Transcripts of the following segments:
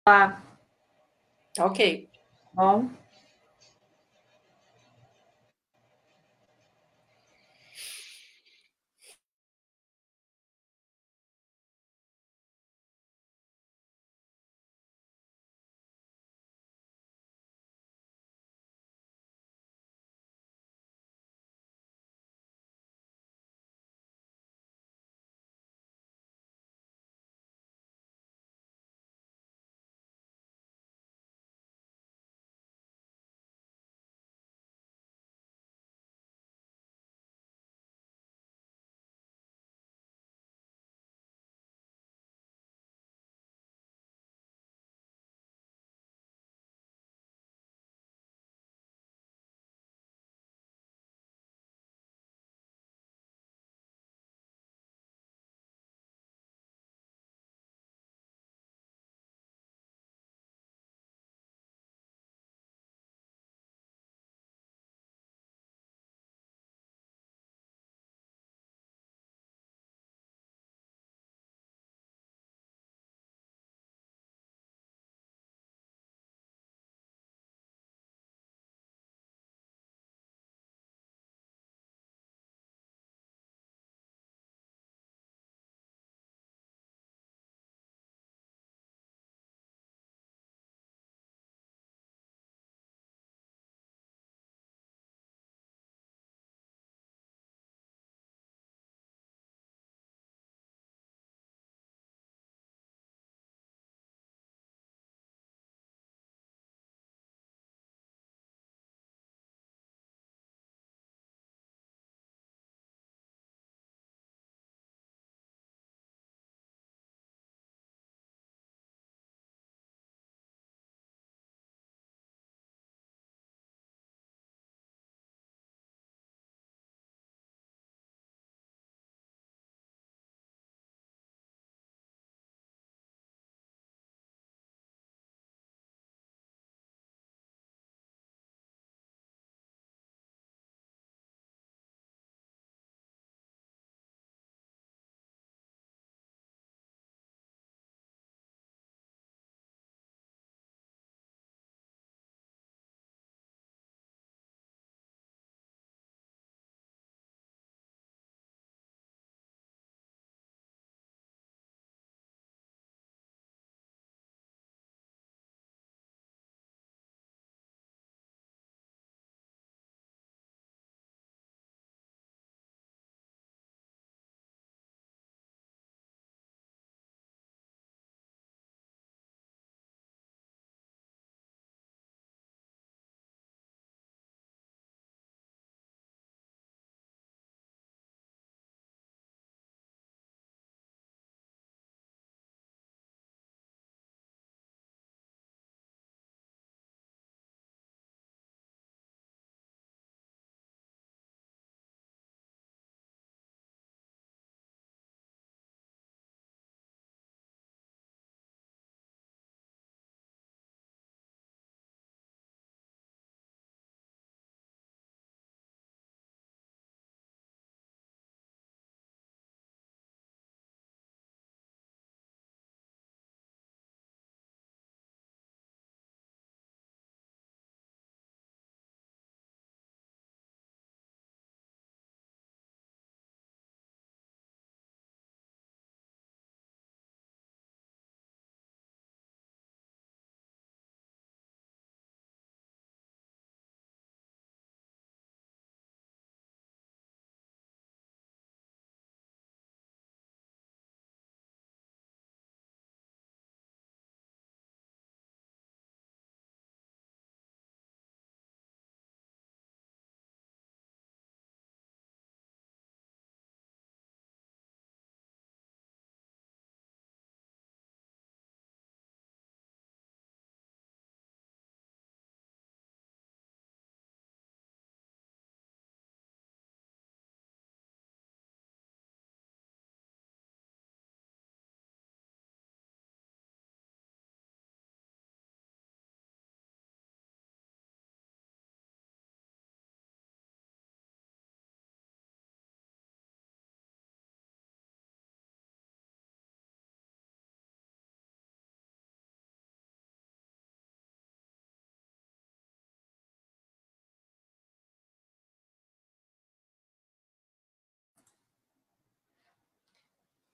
Tá Ok. bom?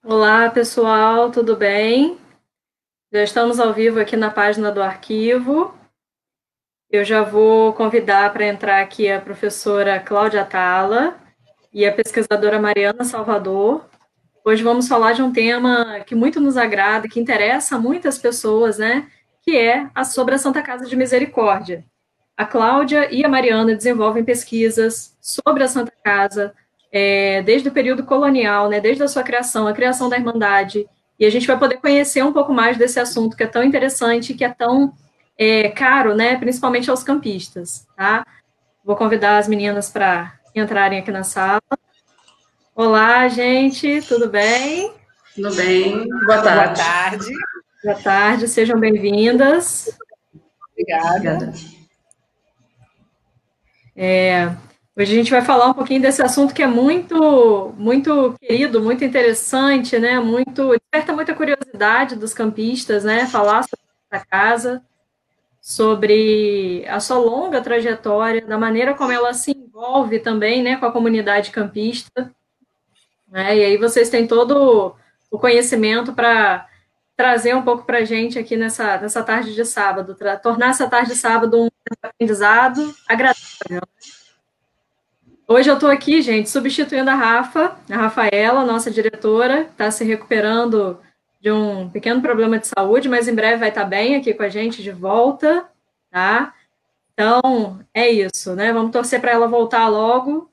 Olá, pessoal, tudo bem? Já estamos ao vivo aqui na página do arquivo. Eu já vou convidar para entrar aqui a professora Cláudia Atala e a pesquisadora Mariana Salvador. Hoje vamos falar de um tema que muito nos agrada, que interessa a muitas pessoas, né? Que é sobre a Santa Casa de Misericórdia. A Cláudia e a Mariana desenvolvem pesquisas sobre a Santa Casa, desde o período colonial, né, desde a sua criação, a criação da Irmandade, e a gente vai poder conhecer um pouco mais desse assunto que é tão interessante, que é tão caro, né, principalmente aos campistas, tá? Vou convidar as meninas para entrarem aqui na sala. Olá, gente, tudo bem? Tudo bem? Boa Boa tarde. tarde. Boa tarde, sejam bem-vindas. Obrigada. Hoje a gente vai falar um pouquinho desse assunto que é muito querido, muito interessante, né? Desperta muita curiosidade dos campistas, né? Falar sobre essa casa, sobre a sua longa trajetória, da maneira como ela se envolve também, né, com a comunidade campista, né? E aí vocês têm todo o conhecimento para trazer um pouco para a gente aqui nessa tarde de sábado, tornar essa tarde de sábado um aprendizado agradável. Hoje eu estou aqui, gente, substituindo a Rafaela, nossa diretora, está se recuperando de um pequeno problema de saúde, mas em breve vai estar bem aqui com a gente de volta, tá? Então, é isso, né? Vamos torcer para ela voltar logo,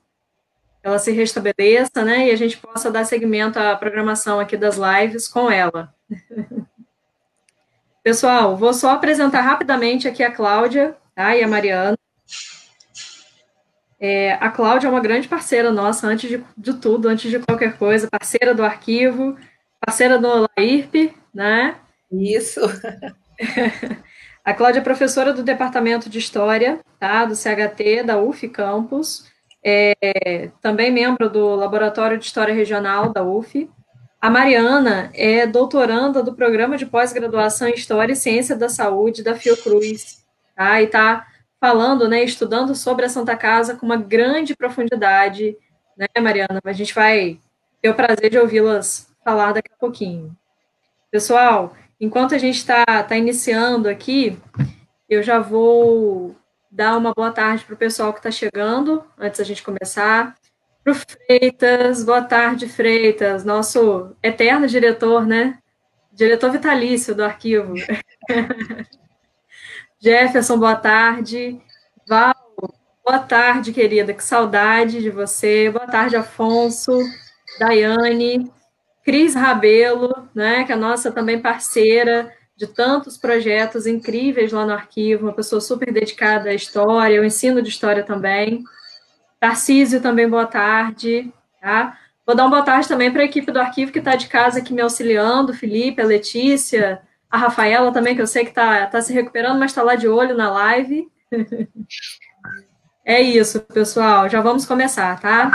ela se restabeleça, né? E a gente possa dar seguimento à programação aqui das lives com ela. Pessoal, vou só apresentar rapidamente aqui a Cláudia, tá? E a Mariana. A Cláudia é uma grande parceira nossa, antes de tudo, antes de qualquer coisa, parceira do arquivo, parceira do LAIRP, né? Isso. A Cláudia é professora do Departamento de História, tá? Do CHT, da UF Campus, também membro do Laboratório de História Regional da UF. A Mariana é doutoranda do Programa de Pós-Graduação em História e Ciência da Saúde da Fiocruz, tá? E está falando, né, estudando sobre a Santa Casa com uma grande profundidade, né, Mariana? A gente vai ter o prazer de ouvi-las falar daqui a pouquinho. Pessoal, enquanto a gente está iniciando aqui, eu já vou dar uma boa tarde para o pessoal que está chegando, antes da gente começar. Para o Freitas, boa tarde, Freitas, nosso eterno diretor, né? Diretor vitalício do arquivo. Jefferson, boa tarde. Val, boa tarde, querida, que saudade de você. Boa tarde, Afonso, Daiane, Cris Rabelo, né, que é a nossa também parceira de tantos projetos incríveis lá no arquivo, uma pessoa super dedicada à história, ao ensino de história também. Tarcísio também, boa tarde. Tá? Vou dar uma boa tarde também para a equipe do arquivo que está de casa aqui me auxiliando, o Felipe, a Letícia, a Rafaela também, que eu sei que está se recuperando, mas está lá de olho na live. É isso, pessoal. Já vamos começar, tá?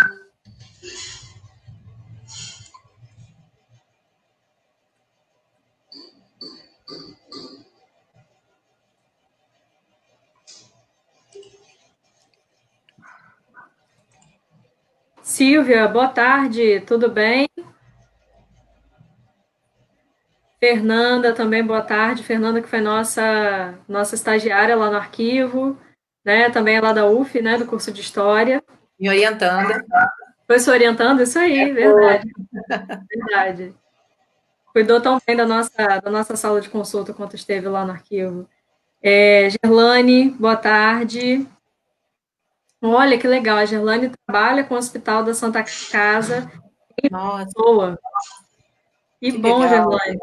Silvia, boa tarde, tudo bem? Fernanda, também boa tarde. Fernanda, que foi nossa estagiária lá no arquivo, né? Também é lá da UF, né? Do curso de História. Me orientando. Foi se orientando? Isso aí, verdade. Verdade. Cuidou tão bem da nossa sala de consulta quanto esteve lá no arquivo. Gerlane, boa tarde. Olha que legal, a Gerlane trabalha com o Hospital da Santa Casa em Nossa, Boa. Que bom, legal. Gerlane.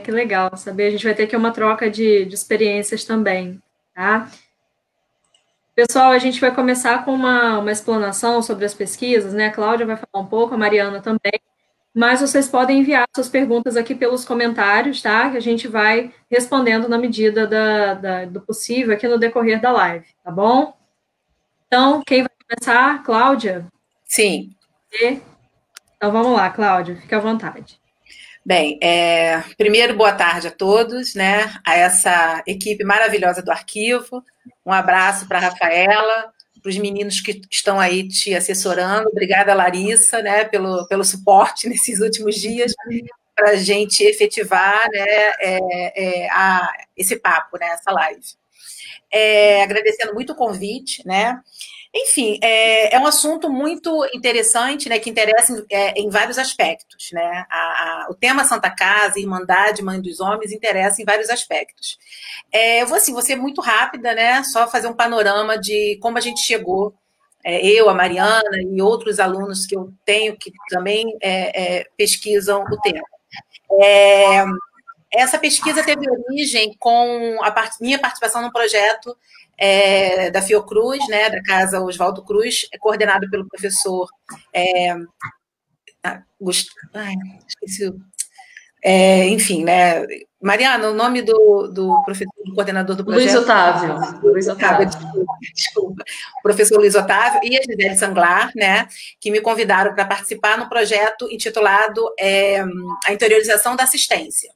Que legal saber. A gente vai ter aqui uma troca de experiências também, tá? Pessoal, a gente vai começar com uma explanação sobre as pesquisas, né? A Cláudia vai falar um pouco, a Mariana também. Mas vocês podem enviar suas perguntas aqui pelos comentários, tá? Que a gente vai respondendo na medida do possível aqui no decorrer da live, tá bom? Então, quem vai começar? Cláudia? Sim. Então, vamos lá, Cláudia, fica à vontade. Bem, primeiro, boa tarde a todos, né? A essa equipe maravilhosa do arquivo. Um abraço para a Rafaela, os meninos que estão aí te assessorando. Obrigada, Larissa, né, pelo suporte nesses últimos dias, para a gente efetivar, né, esse papo, né, essa live. Agradecendo muito o convite, né? Enfim, é um assunto muito interessante, né, que interessa em vários aspectos, né? O tema Santa Casa, Irmandade, Mãe dos Homens, interessa em vários aspectos. Eu vou ser muito rápida, né? Só fazer um panorama de como a gente chegou, eu, a Mariana e outros alunos que eu tenho que também pesquisam o tema. Essa pesquisa teve origem com minha participação num projeto da Fiocruz, né, da Casa Oswaldo Cruz, coordenado pelo professor esqueci, enfim, né, Mariana, o nome do professor, do coordenador do projeto? Luiz Otávio. Desculpa. O professor Luiz Otávio e a Gisele Sanglar, né, que me convidaram para participar no projeto intitulado A Interiorização da Assistência.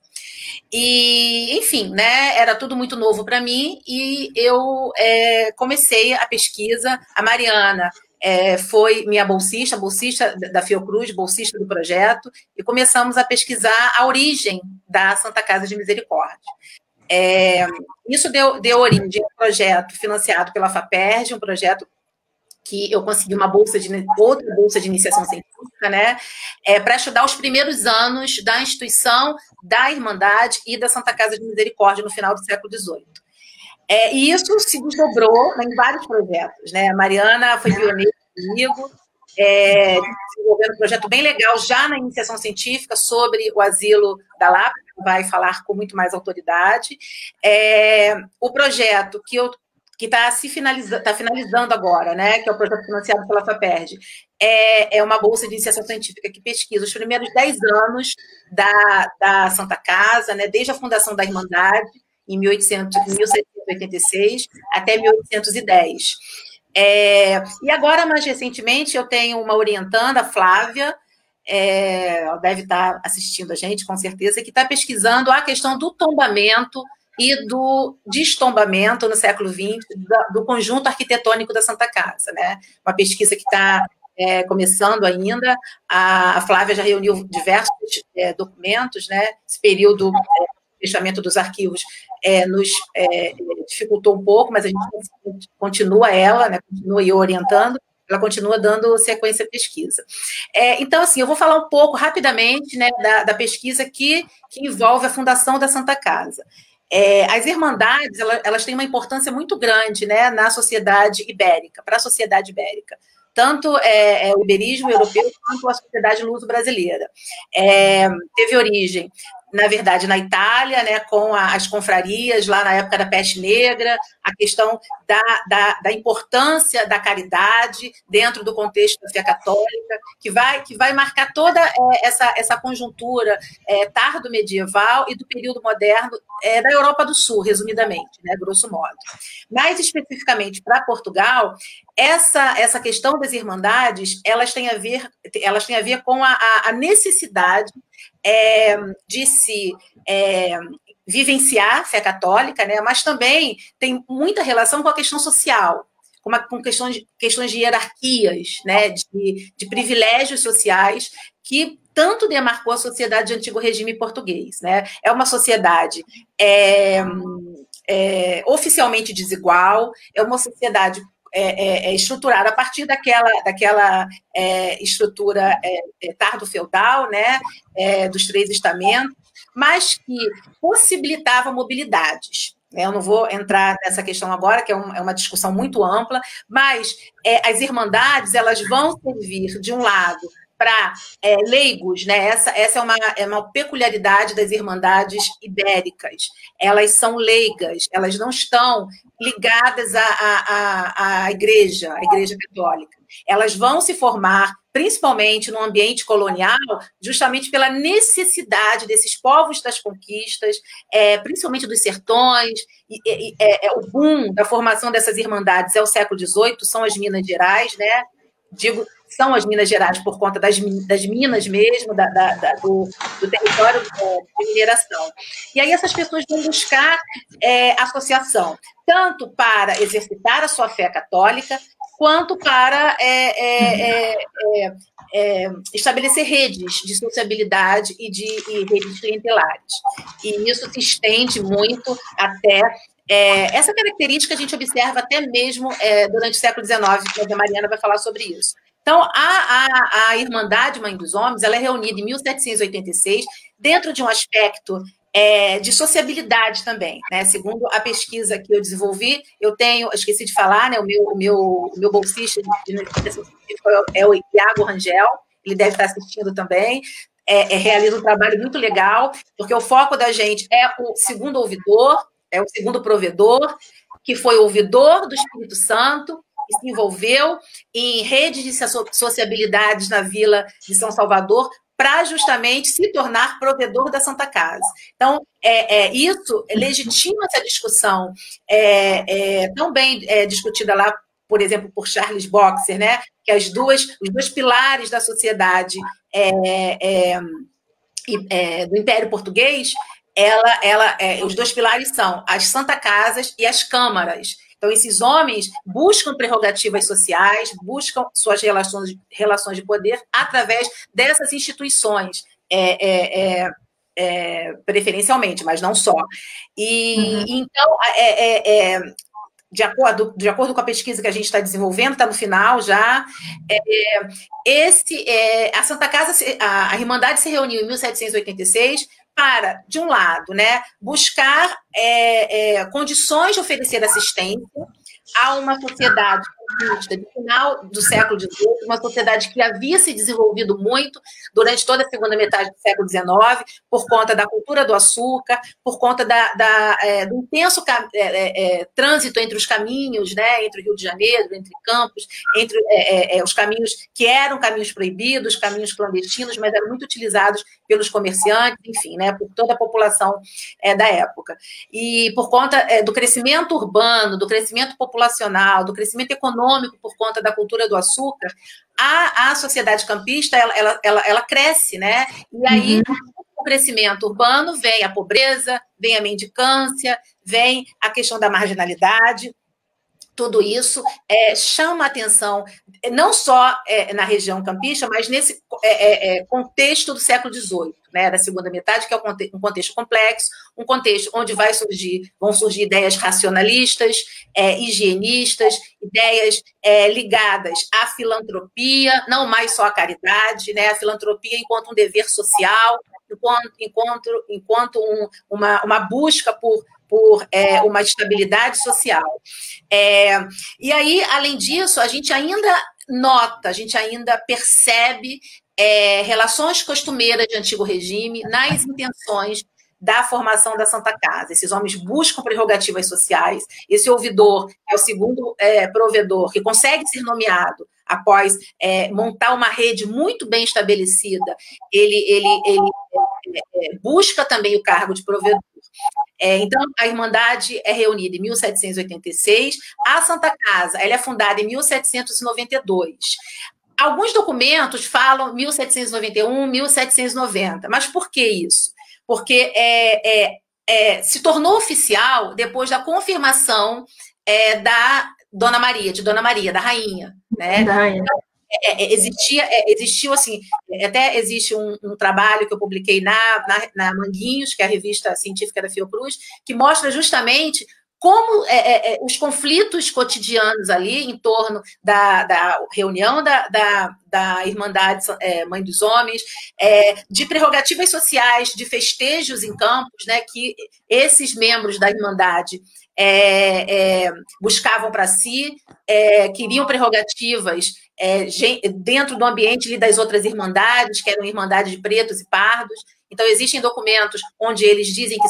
E, enfim, né, era tudo muito novo para mim e eu comecei a pesquisa. A Mariana foi minha bolsista da Fiocruz, bolsista do projeto, e começamos a pesquisar a origem da Santa Casa de Misericórdia. Isso deu origem a um projeto financiado pela FAPERJ, um projeto que eu consegui outra bolsa de iniciação científica, né, para estudar os primeiros anos da instituição, da Irmandade e da Santa Casa de Misericórdia no final do século XVIII. E isso se desdobrou em vários projetos, né? A Mariana foi pioneira comigo, desenvolvendo um projeto bem legal já na iniciação científica sobre o asilo da Lapa, que vai falar com muito mais autoridade. O projeto que está finalizando agora, né, que é o projeto financiado pela FAPERJ, é uma bolsa de iniciação científica que pesquisa os primeiros 10 anos da Santa Casa, né, desde a fundação da Irmandade, em 1786, até 1810. E agora, mais recentemente, eu tenho uma orientanda, a Flávia, ela deve estar assistindo a gente, com certeza, que está pesquisando a questão do tombamento e do destombamento no século XX do conjunto arquitetônico da Santa Casa, né? Uma pesquisa que está começando ainda. A Flávia já reuniu diversos documentos, né? Esse período fechamento dos arquivos nos dificultou um pouco, mas a gente continua né? Continua orientando, ela continua dando sequência à pesquisa. Então, assim, eu vou falar um pouco rapidamente, né, da pesquisa que envolve a fundação da Santa Casa. As irmandades, elas têm uma importância muito grande, né, na sociedade ibérica, para a sociedade ibérica, tanto o iberismo europeu quanto a sociedade luso-brasileira. Teve origem, na verdade, na Itália, né, com as confrarias, lá na época da peste negra, a questão da importância da caridade dentro do contexto da fé católica, que vai marcar toda essa conjuntura tardo-medieval e do período moderno da Europa do Sul, resumidamente, né, grosso modo. Mais especificamente para Portugal, essa questão das irmandades, elas têm a ver com a necessidade de se vivenciar a fé católica, né, mas também tem muita relação com a questão social, com questões de hierarquias, né, de privilégios sociais que tanto demarcou a sociedade de antigo regime português, né? É uma sociedade oficialmente desigual, é uma sociedade estruturada a partir daquela estrutura tardo-feudal, né, dos 3 estamentos, mas que possibilitava mobilidades. Eu não vou entrar nessa questão agora, que é uma discussão muito ampla, mas as irmandades, elas vão servir, de um lado, para leigos, né? Essa é uma peculiaridade das irmandades ibéricas. Elas são leigas, elas não estão ligadas à igreja católica. Elas vão se formar, principalmente no ambiente colonial, justamente pela necessidade desses povos das conquistas, principalmente dos sertões. O boom da formação dessas irmandades é o século XVIII, são as Minas Gerais, né? Digo, são as Minas Gerais por conta das minas mesmo, do território de mineração. E aí essas pessoas vão buscar associação, tanto para exercitar a sua fé católica, quanto para estabelecer redes de sociabilidade e redes clientelares. E isso se estende muito até... essa característica a gente observa até mesmo durante o século XIX, que a Mariana vai falar sobre isso. Então, a Irmandade Mãe dos Homens, ela é reunida em 1786, dentro de um aspecto de sociabilidade também, né? Segundo a pesquisa que eu desenvolvi, eu esqueci de falar, né? O meu bolsista de é o Iago Rangel, ele deve estar assistindo também, realiza um trabalho muito legal, porque o foco da gente é o segundo ouvidor, é o segundo provedor, que foi ouvidor do Espírito Santo, e se envolveu em redes de sociabilidades na Vila de São Salvador, para justamente se tornar provedor da Santa Casa. Então, isso legitima essa discussão, tão bem discutida lá, por exemplo, por Charles Boxer, né? Que os dois pilares da sociedade do Império Português, os dois pilares são as Santa Casas e as câmaras. Então, esses homens buscam prerrogativas sociais, buscam suas relações de poder através dessas instituições, preferencialmente, mas não só. Então, de acordo com a pesquisa que a gente está desenvolvendo, está no final já, a Santa Casa, a Irmandade se reuniu em 1786 para, de um lado, né, buscar condições de oferecer assistência a uma sociedade comunista de final do século XVIII, uma sociedade que havia se desenvolvido muito durante toda a segunda metade do século XIX, por conta da cultura do açúcar, por conta do intenso trânsito entre os caminhos, né, entre o Rio de Janeiro, entre Campos, entre os caminhos que eram caminhos proibidos, caminhos clandestinos, mas eram muito utilizados pelos comerciantes, enfim, né, por toda a população da época. E por conta do crescimento urbano, do crescimento populacional, do crescimento econômico por conta da cultura do açúcar, a sociedade campista, ela cresce, né? E aí, com o crescimento urbano, vem a pobreza, vem a mendicância, vem a questão da marginalidade. Tudo isso chama a atenção, não só na região campista, mas nesse contexto do século XVIII, né, da segunda metade, que é um contexto complexo, um contexto onde vão surgir ideias racionalistas, higienistas, ideias ligadas à filantropia, não mais só à caridade, né, a filantropia enquanto um dever social, enquanto uma busca por uma estabilidade social. E aí, além disso, a gente ainda nota, a gente ainda percebe relações costumeiras de antigo regime nas intenções da formação da Santa Casa. Esses homens buscam prerrogativas sociais, esse ouvidor, que é o segundo provedor, que consegue ser nomeado após montar uma rede muito bem estabelecida, ele busca também o cargo de provedor. Então, a Irmandade é reunida em 1786, a Santa Casa ela é fundada em 1792. Alguns documentos falam 1791, 1790, mas por que isso? Porque se tornou oficial depois da confirmação de Dona Maria, da rainha, né? Então, existiu assim, até existe um trabalho que eu publiquei na Manguinhos, que é a revista científica da Fiocruz, que mostra justamente como os conflitos cotidianos ali em torno da reunião da Irmandade Mãe dos Homens, de prerrogativas sociais, de festejos em campos, né, que esses membros da Irmandade buscavam para si, queriam prerrogativas dentro do ambiente das outras irmandades, que eram irmandades de pretos e pardos. Então, existem documentos onde eles dizem que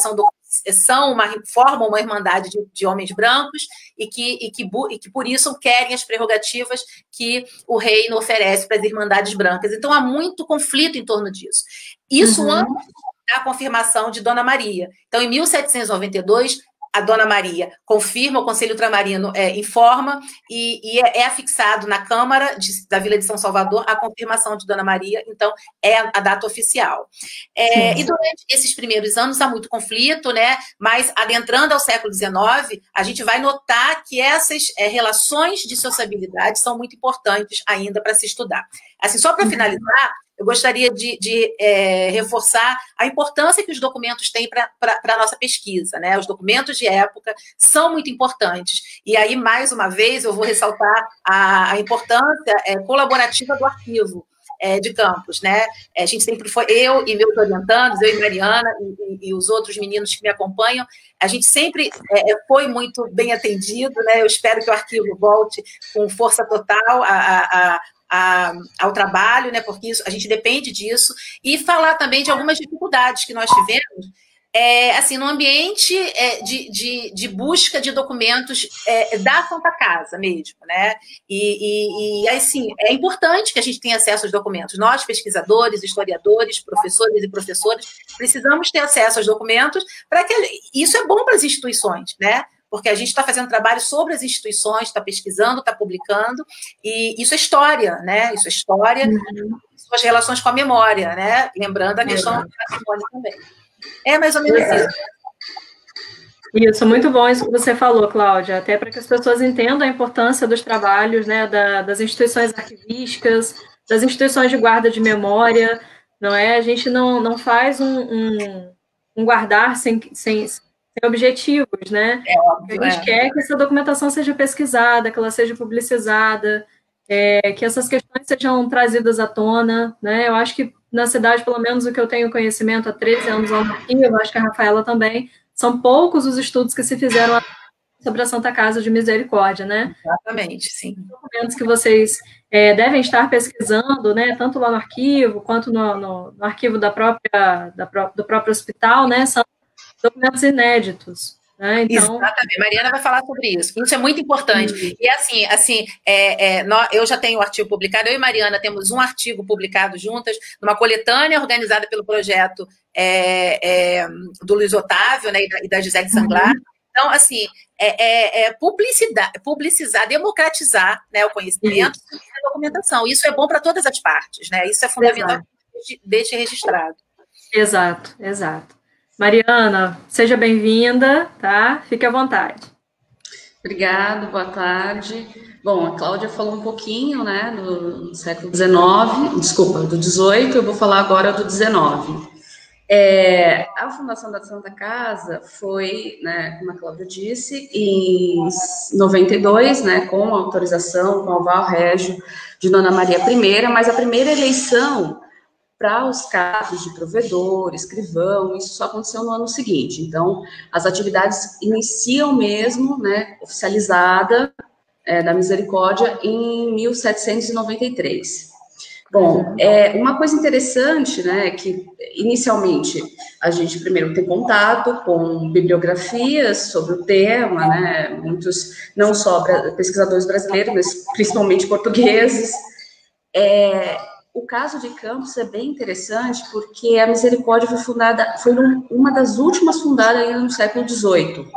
formam uma irmandade de homens brancos e que, por isso, querem as prerrogativas que o reino oferece para as irmandades brancas. Então, há muito conflito em torno disso. Isso antes da confirmação de Dona Maria. Então, em 1792, a Dona Maria confirma, o Conselho Ultramarino informa e é afixado na Câmara da Vila de São Salvador a confirmação de Dona Maria, então é a data oficial. E durante esses primeiros anos há muito conflito, né? Mas adentrando ao século XIX, a gente vai notar que essas relações de sociabilidade são muito importantes ainda para se estudar. Assim, só para finalizar, eu gostaria de reforçar a importância que os documentos têm para a nossa pesquisa, né? Os documentos de época são muito importantes. E aí, mais uma vez, eu vou ressaltar a importância colaborativa do arquivo de Campos, né? A gente sempre foi, eu e meus orientandos, eu e Mariana e os outros meninos que me acompanham, a gente sempre foi muito bem atendido, né? Eu espero que o arquivo volte com força total ao trabalho, né? Porque a gente depende disso, e falar também de algumas dificuldades que nós tivemos, assim, no ambiente de busca de documentos da Santa Casa mesmo, né? E assim, é importante que a gente tenha acesso aos documentos. Nós, pesquisadores, historiadores, professores e professoras, precisamos ter acesso aos documentos para que isso é bom para as instituições, né? Porque a gente está fazendo trabalho sobre as instituições, está pesquisando, está publicando, e isso é história, né? Isso é história, suas relações com a memória, né? Lembrando a questão do patrimônio também. É mais ou menos isso. Isso, muito bom isso que você falou, Cláudia, até para que as pessoas entendam a importância dos trabalhos, né, das instituições arquivísticas, das instituições de guarda de memória, não é? A gente não faz um guardar sem objetivos, né? Óbvio, a gente quer que essa documentação seja pesquisada, que ela seja publicizada, que essas questões sejam trazidas à tona, né? Eu acho que na cidade, pelo menos o que eu tenho conhecimento há 13 anos lá no arquivo, eu acho que a Rafaela também, são poucos os estudos que se fizeram sobre a Santa Casa de Misericórdia, né? Exatamente, sim. Os documentos que vocês devem estar pesquisando, né, tanto lá no arquivo, quanto no arquivo do próprio hospital, né, são documentos inéditos. Né? Então... Exatamente, Mariana vai falar sobre isso. Isso é muito importante. E assim, eu já tenho um artigo publicado, eu e Mariana temos um artigo publicado juntas, numa coletânea organizada pelo projeto do Luiz Otávio, né, e da Gisele Sanglar. Então, assim, publicizar, democratizar, né, o conhecimento e a documentação. Isso é bom para todas as partes, né? Isso é fundamental que deixe registrado. Exato. Mariana, seja bem-vinda, tá? Fique à vontade. Obrigada, boa tarde. Bom, a Cláudia falou um pouquinho, né, do século XIX, desculpa, do XVIII, eu vou falar agora do XIX. A fundação da Santa Casa foi, né, como a Cláudia disse, em 92, né, com autorização, com aval régio de Dona Maria I, mas a primeira eleição para os cargos de provedor, escrivão, isso só aconteceu no ano seguinte. Então, as atividades iniciam mesmo, né, oficializada da Misericórdia em 1793. Bom, uma coisa interessante, né, que inicialmente a gente primeiro tem contato com bibliografias sobre o tema, né, muitos, não só pesquisadores brasileiros, mas principalmente portugueses. O caso de Campos é bem interessante porque a Misericórdia foi uma das últimas fundadas ainda no século XVIII,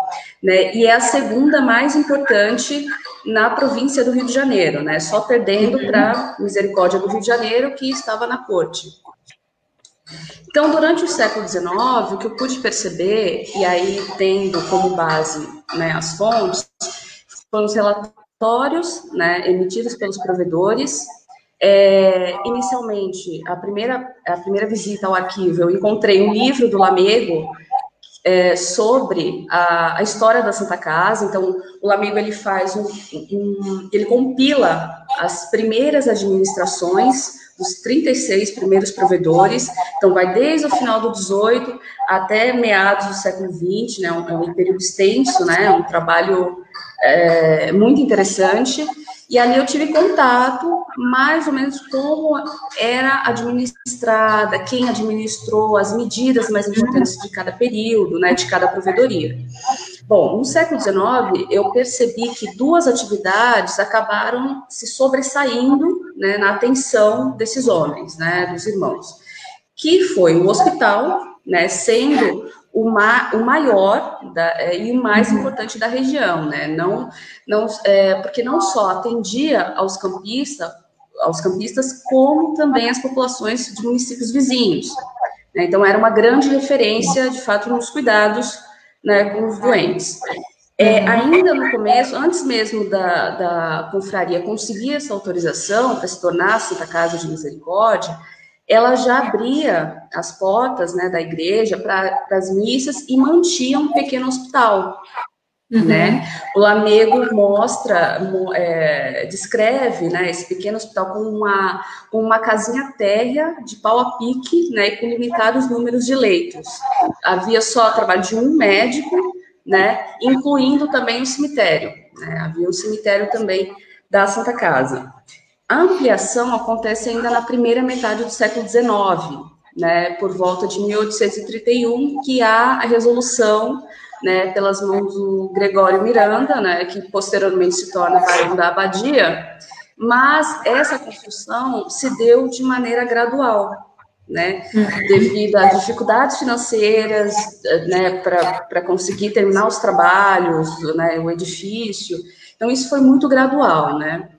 né, e é a segunda mais importante na província do Rio de Janeiro, né, só perdendo para Misericórdia do Rio de Janeiro, que estava na corte. Então, durante o século XIX, o que eu pude perceber, e aí tendo como base, né, as fontes, foram os relatórios, né, emitidos pelos provedores. Inicialmente, a primeira visita ao arquivo, eu encontrei um livro do Lamego sobre a história da Santa Casa. Então, o Lamego ele faz ele compila as primeiras administrações dos 36 primeiros provedores. Então, vai desde o final do 18 até meados do século 20, né? Um período extenso, né? Um trabalho muito interessante. E ali eu tive contato, mais ou menos, como era administrada, quem administrou, as medidas mais importantes de cada período, né, de cada provedoria. Bom, no século XIX, eu percebi que duas atividades acabaram se sobressaindo, né, na atenção desses homens, né, dos irmãos, que foi o hospital, né, sendo o maior e o mais importante da região, né? Porque não só atendia aos campistas, como também as populações de municípios vizinhos, né? Então, era uma grande referência, de fato, nos cuidados, né, com os doentes. Ainda no começo, antes mesmo da confraria conseguir essa autorização para se tornar a Santa Casa de Misericórdia, ela já abria as portas, né, da igreja para as missas e mantinha um pequeno hospital, né? O Lamego descreve, né, esse pequeno hospital com uma casinha térrea de pau a pique, né, e com limitados números de leitos. Havia só trabalho de um médico, né, incluindo também o cemitério, né? Havia um cemitério também da Santa Casa. A ampliação acontece ainda na primeira metade do século XIX, né, por volta de 1831, que há a resolução, né, pelas mãos do Gregório Miranda, né, que posteriormente se torna barão da Abadia, mas essa construção se deu de maneira gradual, né, devido às dificuldades financeiras, né, para conseguir terminar os trabalhos, né, o edifício. Então, isso foi muito gradual, né.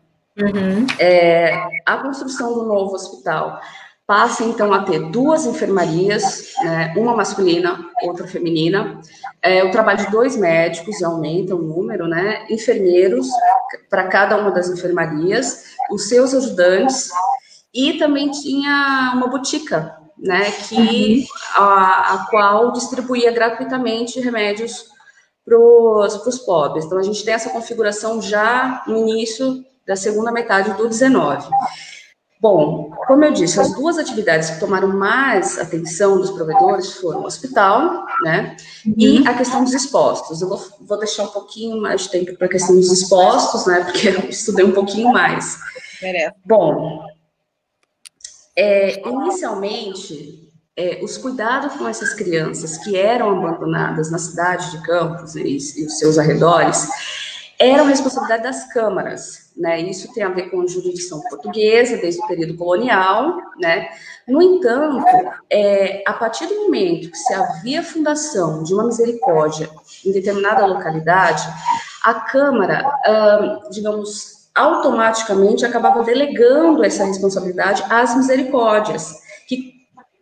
A construção do novo hospital passa, então, a ter 2 enfermarias, né, uma masculina, outra feminina, o trabalho de 2 médicos, aumenta o número, né, enfermeiros para cada uma das enfermarias, os seus ajudantes, e também tinha uma botica, né, a qual distribuía gratuitamente remédios para os pobres. Então, a gente tem essa configuração já no início da segunda metade do 19. Bom, como eu disse, as 2 atividades que tomaram mais atenção dos provedores foram o hospital, né, e a questão dos expostos. Eu vou deixar um pouquinho mais de tempo para a questão dos expostos, né, porque eu estudei um pouquinho mais. Bom, inicialmente, os cuidados com essas crianças que eram abandonadas na cidade de Campos e os seus arredores eram responsabilidade das câmaras, né? Isso tem a ver com a jurisdição portuguesa, desde o período colonial, né? No entanto, a partir do momento que se havia fundação de uma misericórdia em determinada localidade, a Câmara, digamos, automaticamente acabava delegando essa responsabilidade às misericórdias, que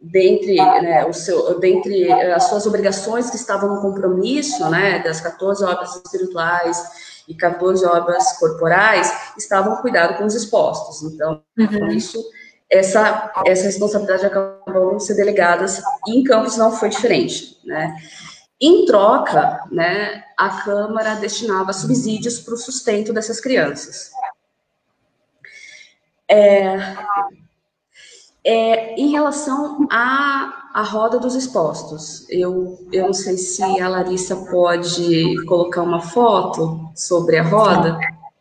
dentre as suas obrigações que estavam no compromisso, né, das 14 obras espirituais e 14 obras corporais, estavam cuidado com os expostos. Então, essa responsabilidade acabou de ser delegada, e em Campos não foi diferente, né? Em troca, né, a Câmara destinava subsídios para o sustento dessas crianças. Em relação à roda dos expostos, eu não sei se a Larissa pode colocar uma foto sobre a roda,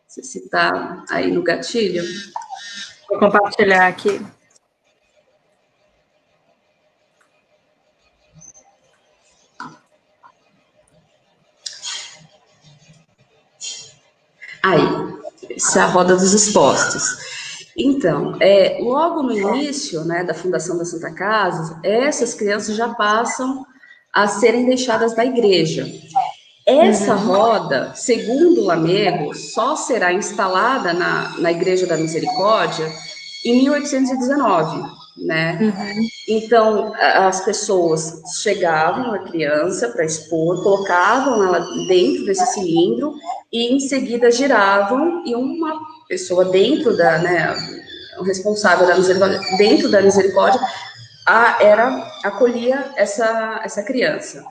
se está aí no gatilho. Vou compartilhar aqui. Aí, essa é a roda dos expostos. Então, logo no início, né, da fundação da Santa Casa, essas crianças já passam a serem deixadas da igreja. Essa roda, segundo o Lamego, só será instalada na Igreja da Misericórdia em 1819, né? Então, as pessoas chegavam, a criança, para expor, colocavam ela dentro desse cilindro e, em seguida, giravam e uma pessoa dentro o responsável da misericórdia, dentro da misericórdia, acolhia essa criança.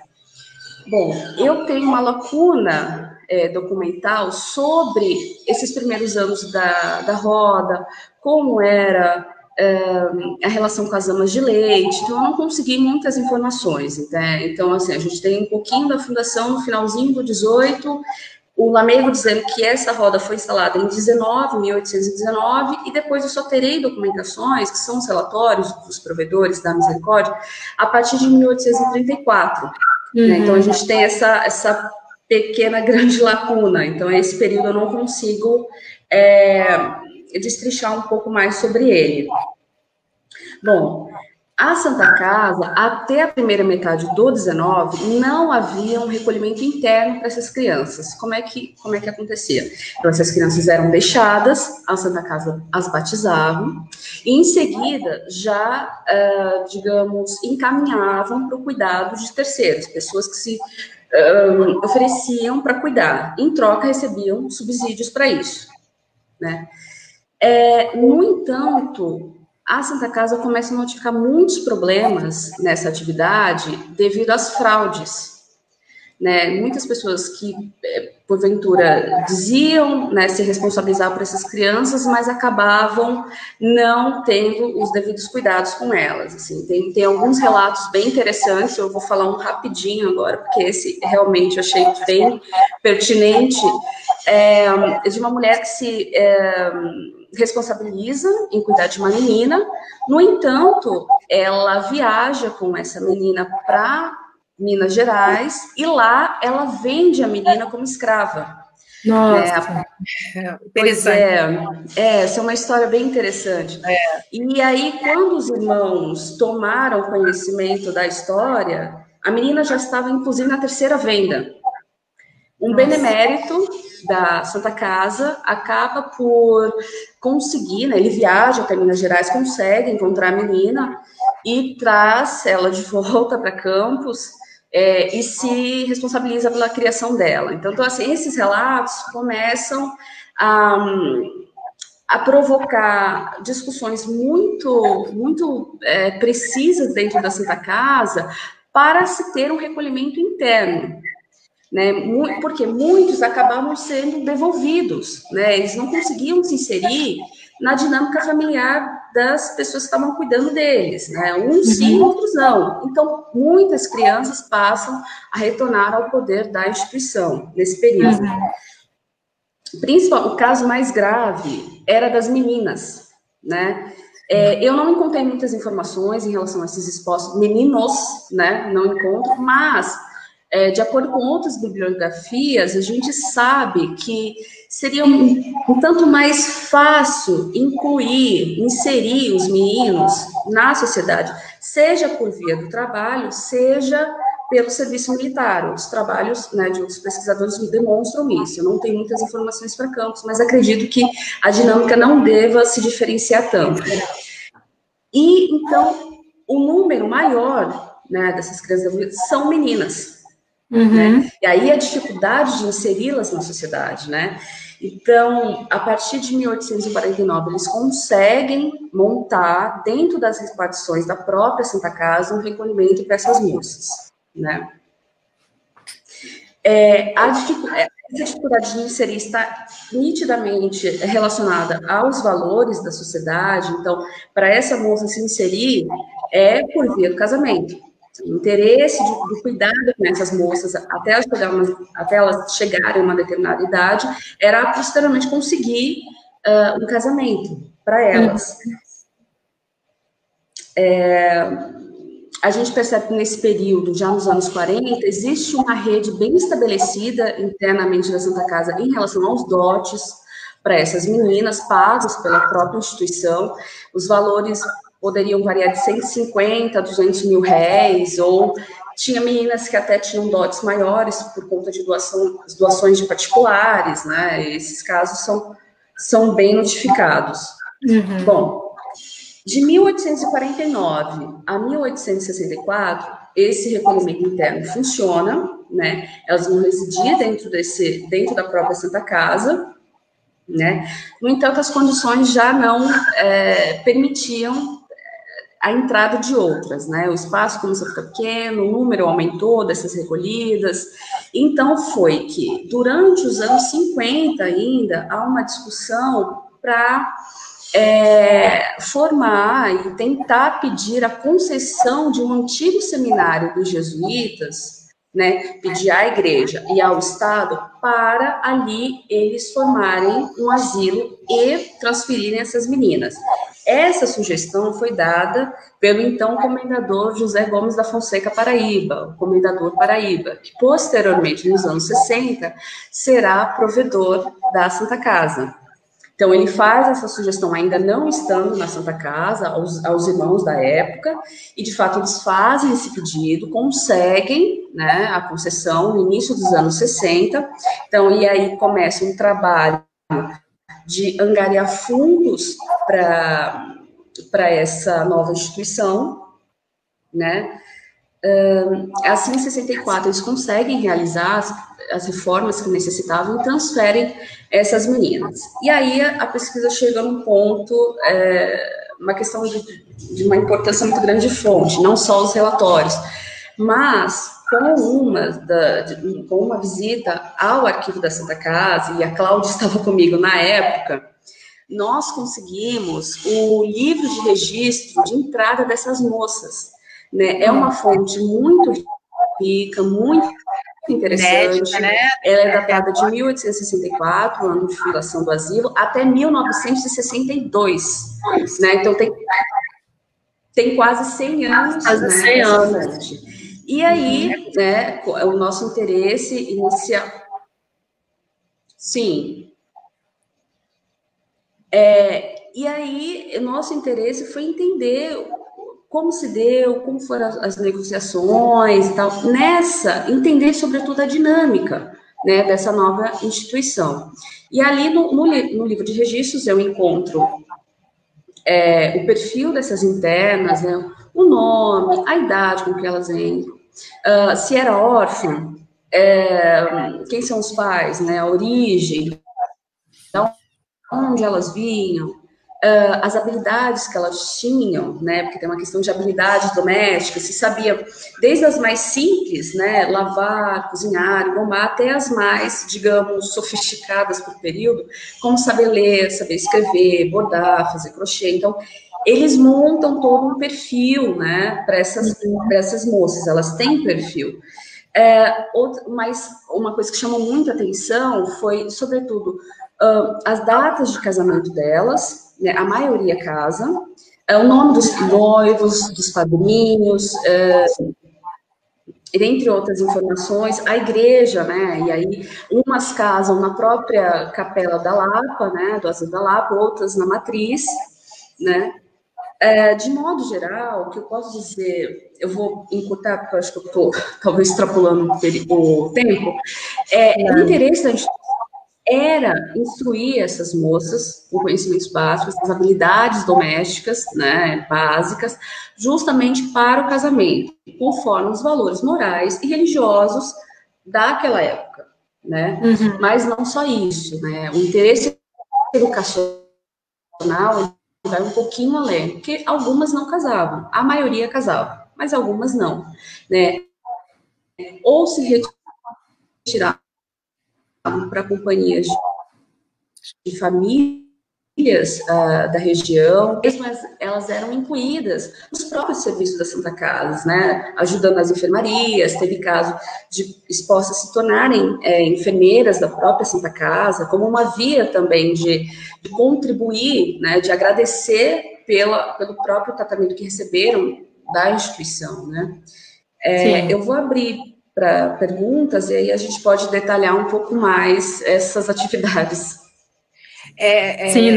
Bom, eu tenho uma lacuna documental sobre esses primeiros anos da roda, como era a relação com as amas de leite, então eu não consegui muitas informações, né? Então, assim, a gente tem um pouquinho da fundação no finalzinho do 18, o Lamego dizendo que essa roda foi instalada em 1819, e depois eu só terei documentações, que são os relatórios dos provedores da misericórdia, a partir de 1834. Né? Então, a gente tem essa pequena, grande lacuna. Então, esse período eu não consigo destrinchar um pouco mais sobre ele. Bom, A Santa Casa, até a primeira metade do 19, não havia um recolhimento interno para essas crianças. Como é que acontecia? Então, essas crianças eram deixadas, a Santa Casa as batizavam, e em seguida já, digamos, encaminhavam para o cuidado de terceiros, pessoas que se ofereciam para cuidar. Em troca, recebiam subsídios para isso, né? No entanto, a Santa Casa começa a notificar muitos problemas nessa atividade devido às fraudes, né? Muitas pessoas que, porventura, diziam, né, se responsabilizar por essas crianças, mas acabavam não tendo os devidos cuidados com elas. Assim, tem alguns relatos bem interessantes, eu vou falar um rapidinho agora, porque esse realmente eu achei bem pertinente, de uma mulher que se responsabiliza em cuidar de uma menina. No entanto, ela viaja com essa menina para Minas Gerais e lá ela vende a menina como escrava. Nossa, pois essa é uma história bem interessante. E aí, quando os irmãos tomaram conhecimento da história, a menina já estava, inclusive, na terceira venda. Um benemérito da Santa Casa acaba por conseguir, né, ele viaja até Minas Gerais, consegue encontrar a menina e traz ela de volta para Campos e se responsabiliza pela criação dela. Então, assim, esses relatos começam a provocar discussões muito precisas dentro da Santa Casa para se ter um recolhimento interno. Né, porque muitos acabavam sendo devolvidos, né, eles não conseguiam se inserir na dinâmica familiar das pessoas que estavam cuidando deles, né, uns sim, outros não. Então, muitas crianças passam a retornar ao poder da instituição nesse período. O caso mais grave era das meninas, né. Eu não encontrei muitas informações em relação a esses expostos meninos, né, não encontro, mas de acordo com outras bibliografias, a gente sabe que seria um tanto mais fácil inserir os meninos na sociedade, seja por via do trabalho, seja pelo serviço militar. Os trabalhos, né, de outros pesquisadores demonstram isso. Eu não tenho muitas informações para Campos, mas acredito que a dinâmica não deva se diferenciar tanto. E, então, o número maior, né, dessas crianças são meninas. Né? E aí a dificuldade de inseri-las na sociedade, né? Então, a partir de 1849, eles conseguem montar, dentro das repartições da própria Santa Casa, um recolhimento para essas moças, né? Essa dificuldade de inserir está nitidamente relacionada aos valores da sociedade. Então, para essa moça se inserir, por via do casamento. O interesse do cuidado com essas moças até elas chegarem a uma determinada idade era posteriormente conseguir um casamento para elas. A gente percebe que nesse período, já nos anos 40, existe uma rede bem estabelecida internamente da Santa Casa em relação aos dotes para essas meninas, pagos pela própria instituição. Os valores poderiam variar de 150 a 200 mil réis, ou tinha meninas que até tinham dotes maiores por conta de doações de particulares, né? Esses casos são bem notificados. Bom, de 1849 a 1864, esse recolhimento interno funciona, né? Elas vão residir dentro da própria Santa Casa, né? No entanto, as condições já não permitiam a entrada de outras, né? O espaço começou a ficar pequeno, o número aumentou dessas recolhidas. Então, foi que, durante os anos 50 ainda, há uma discussão para formar e tentar pedir a concessão de um antigo seminário dos jesuítas, né? Pedir à igreja e ao Estado para ali eles formarem um asilo e transferirem essas meninas. Essa sugestão foi dada pelo então comendador José Gomes da Fonseca Paraíba, o comendador Paraíba, que posteriormente, nos anos 60, será provedor da Santa Casa. Então, ele faz essa sugestão, ainda não estando na Santa Casa, aos irmãos da época, e, de fato, eles fazem esse pedido, conseguem, né, a concessão no início dos anos 60, então, e aí começa um trabalho de angariar fundos para essa nova instituição, né. Assim, em 64, eles conseguem realizar as reformas que necessitavam e transferem essas meninas. E aí a pesquisa chega num ponto, uma questão de uma importância muito grande de fonte, não só os relatórios, mas com uma visita ao arquivo da Santa Casa, e a Cláudia estava comigo na época, nós conseguimos o livro de registro de entrada dessas moças, né? É uma fonte muito rica, muito interessante, né? Ela é datada de 1864, ano de fundação do asilo, até 1962, né? Então tem quase 100 anos, quase, né, 100 anos. fonte. E aí, né, o nosso interesse inicial... Sim. E aí, o nosso interesse foi entender como se deu, como foram as negociações e tal, entender sobretudo a dinâmica, né, dessa nova instituição. E ali no livro de registros eu encontro o perfil dessas internas, né, o nome, a idade com que elas entram, se era órfã, quem são os pais, né, a origem, de onde elas vinham, as habilidades que elas tinham, né, porque tem uma questão de habilidades domésticas, se sabia, desde as mais simples, né, lavar, cozinhar, engomar, até as mais, digamos, sofisticadas por período, como saber ler, saber escrever, bordar, fazer crochê. Então, eles montam todo um perfil, né, para essas moças, elas têm perfil. Mas uma coisa que chamou muita atenção foi, sobretudo, as datas de casamento delas, né, a maioria casa, o nome dos noivos, dos padrinhos, entre outras informações, a igreja, né, e aí umas casam na própria capela da Lapa, né, do Asilo da Lapa, outras na matriz, né. De modo geral, o que eu posso dizer, eu vou encurtar, porque eu acho que eu estou talvez extrapolando o tempo, o interesse da instituição era instruir essas moças com conhecimentos básicos, as habilidades domésticas, né, básicas, justamente para o casamento, conforme os valores morais e religiosos daquela época, né? Uhum. Mas não só isso, né? O interesse educacional vai um pouquinho além, porque algumas não casavam, a maioria casava, mas algumas não, né? Ou se retiravam para companhias de famílias da região, mas elas eram incluídas nos próprios serviços da Santa Casa, né, ajudando nas enfermarias. Teve caso de expostas se tornarem enfermeiras da própria Santa Casa, como uma via também de contribuir, né, de agradecer pelo próprio tratamento que receberam da instituição, né. Eu vou abrir para perguntas, e aí a gente pode detalhar um pouco mais essas atividades. Sim,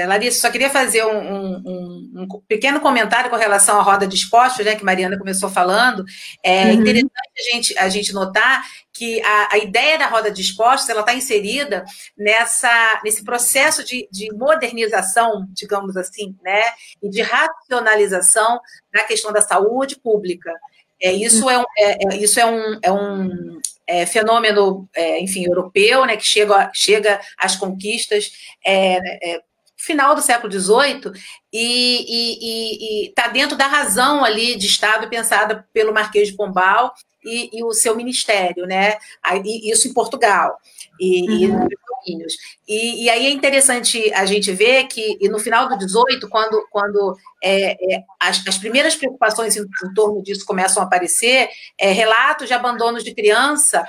Larissa, só queria fazer um pequeno comentário com relação à roda de expostos, né, que Mariana começou falando. Interessante a gente notar que a ideia da roda de expostos, ela está inserida nesse processo de modernização, digamos assim, né, e de racionalização da questão da saúde pública. Isso é um fenômeno, enfim, europeu, né, que chega às conquistas final do século XVIII e está dentro da razão ali de Estado pensada pelo Marquês de Pombal e o seu ministério, né? Isso em Portugal e nos domínios. E aí é interessante a gente ver que no final do XVIII, quando as primeiras preocupações em torno disso começam a aparecer, relatos de abandonos de criança.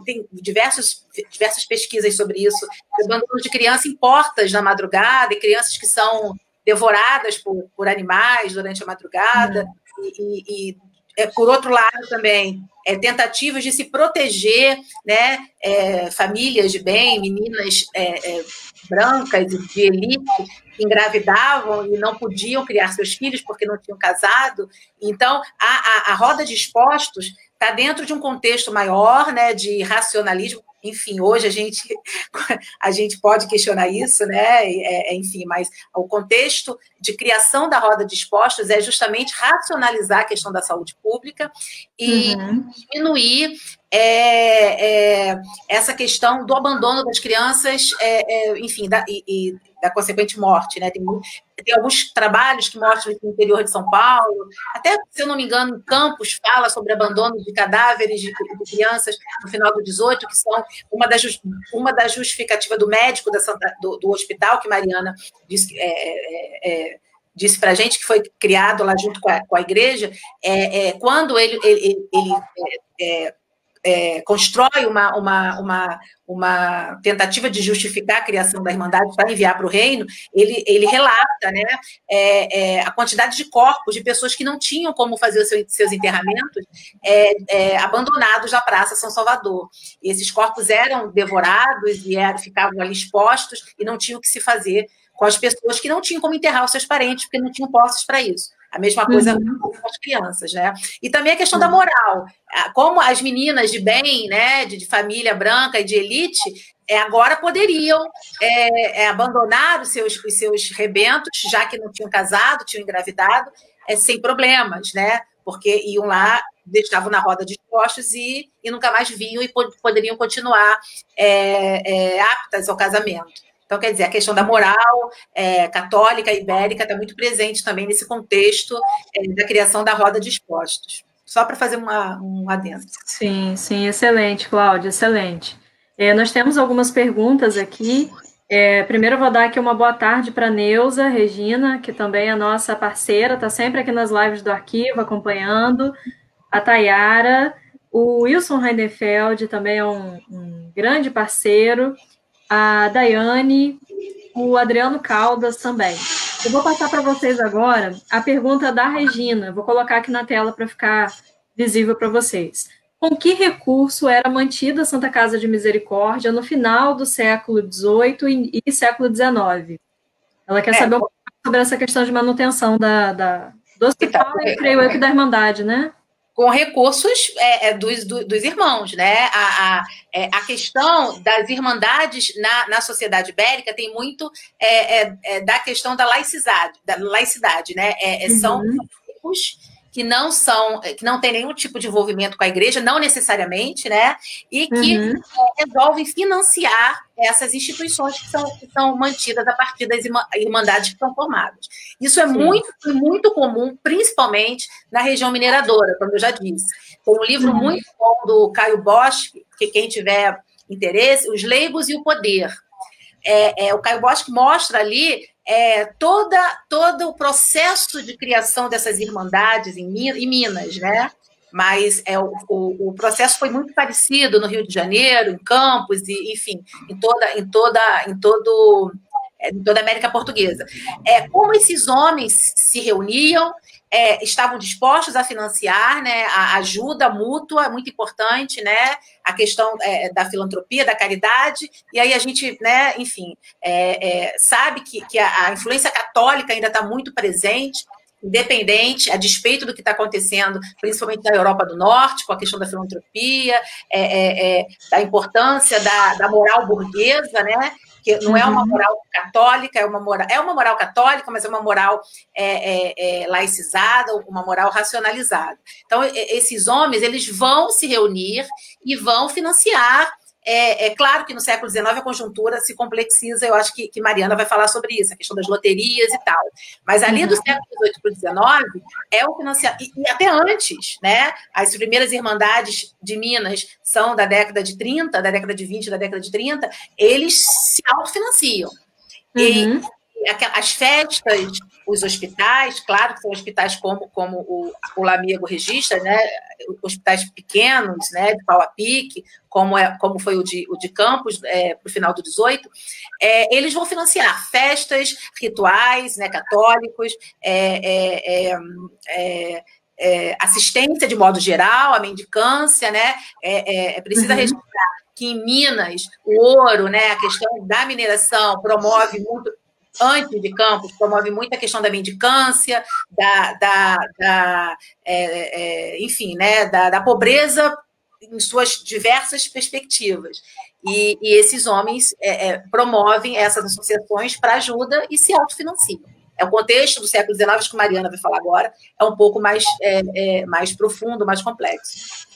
Tem diversas pesquisas sobre isso, abandono de criança em portas na madrugada, e crianças que são devoradas por animais durante a madrugada, e por outro lado também, tentativas de se proteger, né, famílias de bem, meninas brancas e de elite que engravidavam e não podiam criar seus filhos porque não tinham casado. Então, a roda de expostos está dentro de um contexto maior, né, de racionalismo. Enfim, hoje a gente pode questionar isso, né? Enfim, mas o contexto de criação da roda de expostos é justamente racionalizar a questão da saúde pública e diminuir essa questão do abandono das crianças, enfim, da consequente morte, né? Tem alguns trabalhos que mostram no interior de São Paulo, até, se eu não me engano, em Campos fala sobre abandono de cadáveres de crianças no final do 18, que são uma das justificativas do médico do hospital, que Mariana disse para a gente, que foi criado lá junto com a igreja, quando ele constrói uma tentativa de justificar a criação da Irmandade para enviar para o reino, ele relata, né, a quantidade de corpos de pessoas que não tinham como fazer os seus enterramentos abandonados na Praça São Salvador. E esses corpos eram devorados e ficavam ali expostos e não tinham o que se fazer com as pessoas que não tinham como enterrar os seus parentes, porque não tinham posses para isso. A mesma coisa com as crianças, né? E também a questão da moral. Como as meninas de bem, né, de família branca e de elite, agora poderiam abandonar os seus rebentos, já que não tinham casado, tinham engravidado, sem problemas, né? Porque iam lá, estavam na roda de expostos e nunca mais vinham e poderiam continuar aptas ao casamento. Então, quer dizer, a questão da moral católica, ibérica, está muito presente também nesse contexto da criação da roda de expostos. Só para fazer um adendo. Sim, sim, excelente, Cláudia, excelente. Nós temos algumas perguntas aqui. Primeiro, eu vou dar aqui uma boa tarde para a Neuza Regina, que também é nossa parceira, está sempre aqui nas lives do arquivo, acompanhando. A Tayara, o Wilson Reinefeld também é um grande parceiro. A Daiane, o Adriano Caldas também. Eu vou passar para vocês agora a pergunta da Regina. Vou colocar aqui na tela para ficar visível para vocês. Com que recurso era mantida a Santa Casa de Misericórdia no final do século XVIII e século XIX? Ela quer saber um pouco sobre essa questão de manutenção do hospital e, creio eu, que da Irmandade, né? Com recursos dos irmãos, né? A questão das irmandades na sociedade ibérica tem muito da questão da laicidade, né? São grupos que não têm nenhum tipo de envolvimento com a igreja, não necessariamente, né? E que resolvem financiar essas instituições que são mantidas a partir das irmandades que são formadas. Isso é muito, muito comum, principalmente na região mineradora, como eu já disse. Tem um livro muito bom do Caio Bosch, que quem tiver interesse, Os Leigos e o Poder. O Caio Bosch mostra ali todo o processo de criação dessas irmandades em Minas, né? Mas o processo foi muito parecido no Rio de Janeiro, em Campos, e, enfim, em toda a América Portuguesa. Como esses homens se reuniam, estavam dispostos a financiar, né, a ajuda mútua, muito importante, né, a questão da filantropia, da caridade, e aí a gente, né, enfim, sabe que a influência católica ainda está muito presente, independente, a despeito do que está acontecendo, principalmente na Europa do Norte, com a questão da filantropia, da importância da moral burguesa, né? Que não é uma moral católica, é uma moral católica, mas é uma moral laicizada, uma moral racionalizada. Então, esses homens, eles vão se reunir e vão financiar. Claro que no século XIX a conjuntura se complexiza, eu acho que Mariana vai falar sobre isso, a questão das loterias e tal. Mas ali do século XVIII para o XIX é o financiamento, e até antes, né? As primeiras irmandades de Minas são da década de 30, da década de 20, da década de 30, eles se autofinanciam. E as festas, os hospitais, claro que são hospitais como o Lamego registra, né? Hospitais pequenos, né? De pau a pique, como foi o de Campos, para o final do 18, eles vão financiar festas, rituais, né? Católicos, assistência de modo geral, a mendicância, né? Precisa registrar que em Minas o ouro, né, a questão da mineração promove muito, antes de Campos, promove muito a questão da mendicância, enfim, né, da pobreza em suas diversas perspectivas. E esses homens promovem essas associações para ajuda e se autofinanciam. É o contexto do século XIX, acho que a Mariana vai falar agora, é um pouco mais profundo, mais complexo.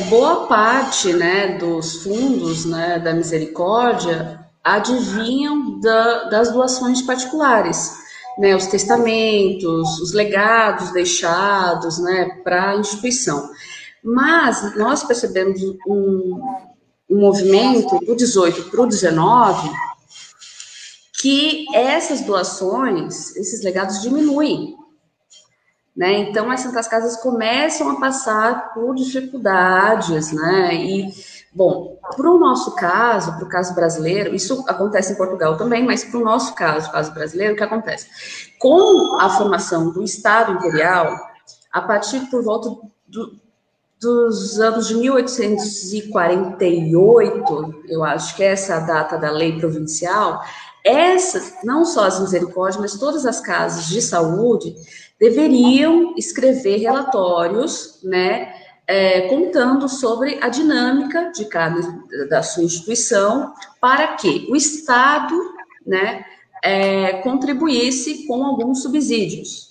Boa parte, né, dos fundos, né, da misericórdia adivinham das doações particulares, né, os testamentos, os legados deixados, né, para a instituição. Mas nós percebemos um movimento do 18 para o 19 que essas doações, esses legados diminuem. Né? Então, as Santas Casas começam a passar por dificuldades, né? E, bom, para o nosso caso, para o caso brasileiro, isso acontece em Portugal também, mas para o nosso caso, caso brasileiro, o que acontece? Com a formação do Estado Imperial, a partir por volta dos anos de 1848, eu acho que é essa a data da lei provincial, essas, não só as misericórdias, mas todas as casas de saúde deveriam escrever relatórios, né, contando sobre a dinâmica de da sua instituição, para que o Estado, né, contribuísse com alguns subsídios,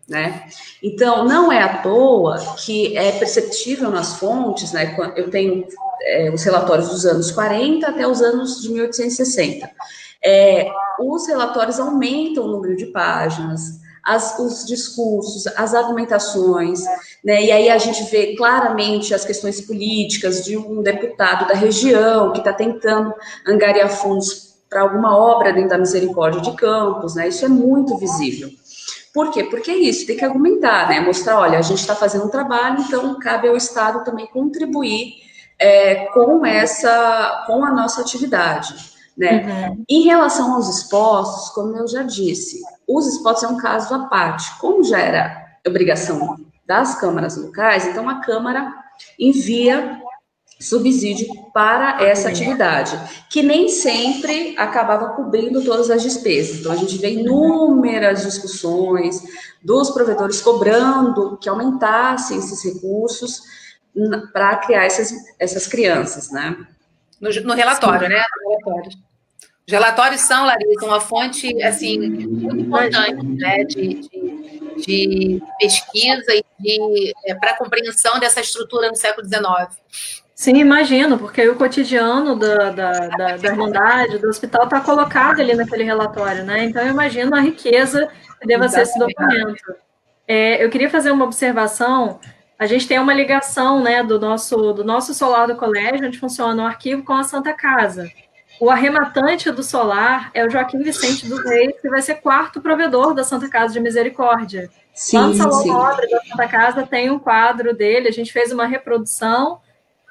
né? Então, não é à toa que é perceptível nas fontes, né, eu tenho os relatórios dos anos 40 até os anos de 1860, os relatórios aumentam o número de páginas, os discursos, as argumentações, né? E aí a gente vê claramente as questões políticas de um deputado da região que está tentando angariar fundos para alguma obra dentro da Misericórdia de Campos, né? Isso é muito visível. Por quê? Porque é isso, tem que argumentar, né? Mostrar, olha, a gente está fazendo um trabalho, então cabe ao Estado também contribuir com a nossa atividade, né? Em relação aos expostos, como eu já disse, os expostos é um caso à parte. Como já era obrigação das câmaras locais, então a Câmara envia subsídio para essa atividade, que nem sempre acabava cobrindo todas as despesas. Então, a gente vê inúmeras discussões dos provedores cobrando que aumentassem esses recursos para criar essas crianças, né? No relatório, né? No relatório. Os relatórios são, Larissa, uma fonte, assim, muito importante, né, de pesquisa e para a compreensão dessa estrutura no século XIX. Sim, imagino, porque aí o cotidiano da Irmandade, do hospital, está colocado ali naquele relatório, né? Então, eu imagino a riqueza que deva ser esse documento. Eu queria fazer uma observação. A gente tem uma ligação, né, do nosso solar do colégio, onde funciona o arquivo, com a Santa Casa. O arrematante do solar é o Joaquim Vicente dos Reis, que vai ser quarto provedor da Santa Casa de Misericórdia. Sim, lá no Salão Nobre da Santa Casa tem um quadro dele, a gente fez uma reprodução,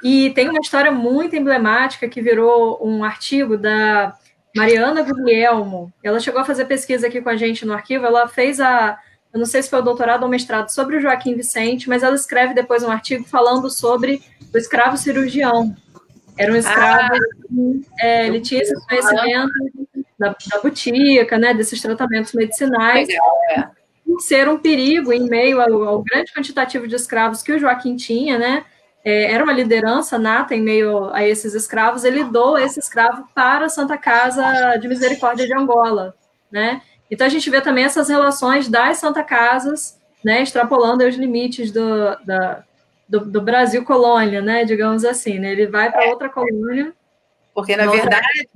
e tem uma história muito emblemática que virou um artigo da Mariana Guglielmo. Ela chegou a fazer pesquisa aqui com a gente no arquivo, ela fez eu não sei se foi o doutorado ou mestrado sobre o Joaquim Vicente, mas ela escreve depois um artigo falando sobre o escravo cirurgião. Era um escravo, ele tinha esse conhecimento da botica, né, desses tratamentos medicinais, ser um perigo em meio ao grande quantitativo de escravos que o Joaquim tinha, né, era uma liderança nata em meio a esses escravos, ele doa esse escravo para a Santa Casa de Misericórdia de Angola, né. Então, a gente vê também essas relações das Santa Casas, né, extrapolando os limites do Brasil colônia, né, digamos assim, né, ele vai para outra colônia. Porque, na verdade,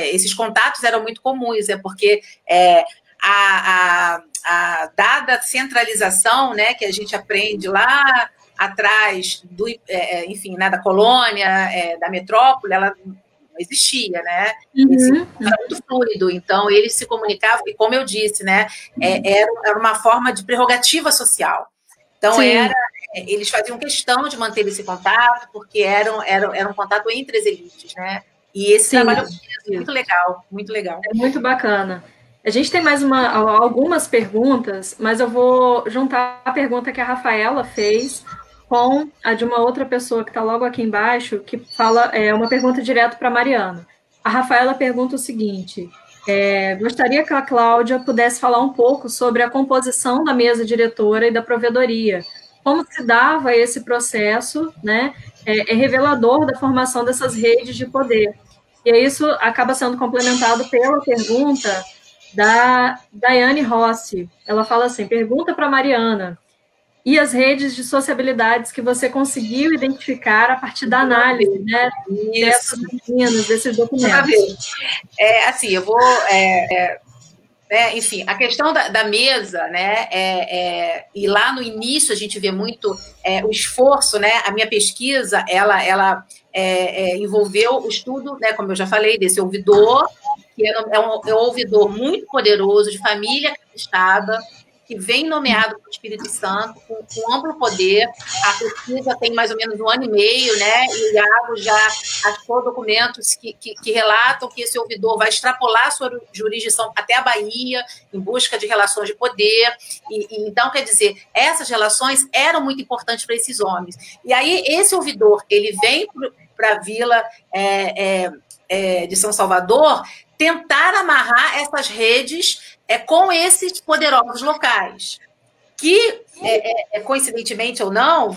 esses contatos eram muito comuns, porque dada a centralização, né, que a gente aprende lá atrás, enfim, né, da colônia, da metrópole, ela não existia, né? Era muito fluido, então eles se comunicavam, e como eu disse, né, era uma forma de prerrogativa social. Então, eles faziam questão de manter esse contato, porque era um contato entre as elites, né? E esse trabalho é muito legal, muito legal. É muito bacana. A gente tem mais algumas perguntas, mas eu vou juntar a pergunta que a Rafaela fez com a de uma outra pessoa que está logo aqui embaixo, que fala uma pergunta direto para a Mariana. A Rafaela pergunta o seguinte: gostaria que a Cláudia pudesse falar um pouco sobre a composição da mesa diretora e da provedoria. Como se dava esse processo, né? É revelador da formação dessas redes de poder. E isso acaba sendo complementado pela pergunta da Daiane Rossi. Ela fala assim: pergunta para a Mariana, e as redes de sociabilidades que você conseguiu identificar a partir da análise, né, dessas meninas, desses documentos? Assim, eu vou... enfim, a questão da mesa, né, e lá no início a gente vê muito o esforço, né, a minha pesquisa, ela envolveu o estudo, né, como eu já falei, desse ouvidor, que é um ouvidor muito poderoso, de família caprichada, que vem nomeado pelo Espírito Santo, com amplo poder. A pesquisa tem mais ou menos 1 ano e meio, né? E o Iago já achou documentos que relatam que esse ouvidor vai extrapolar a sua jurisdição até a Bahia, em busca de relações de poder. Então, quer dizer, essas relações eram muito importantes para esses homens. E aí, esse ouvidor, ele vem para a vila de São Salvador tentar amarrar essas redes com esses poderosos locais, que, coincidentemente ou não,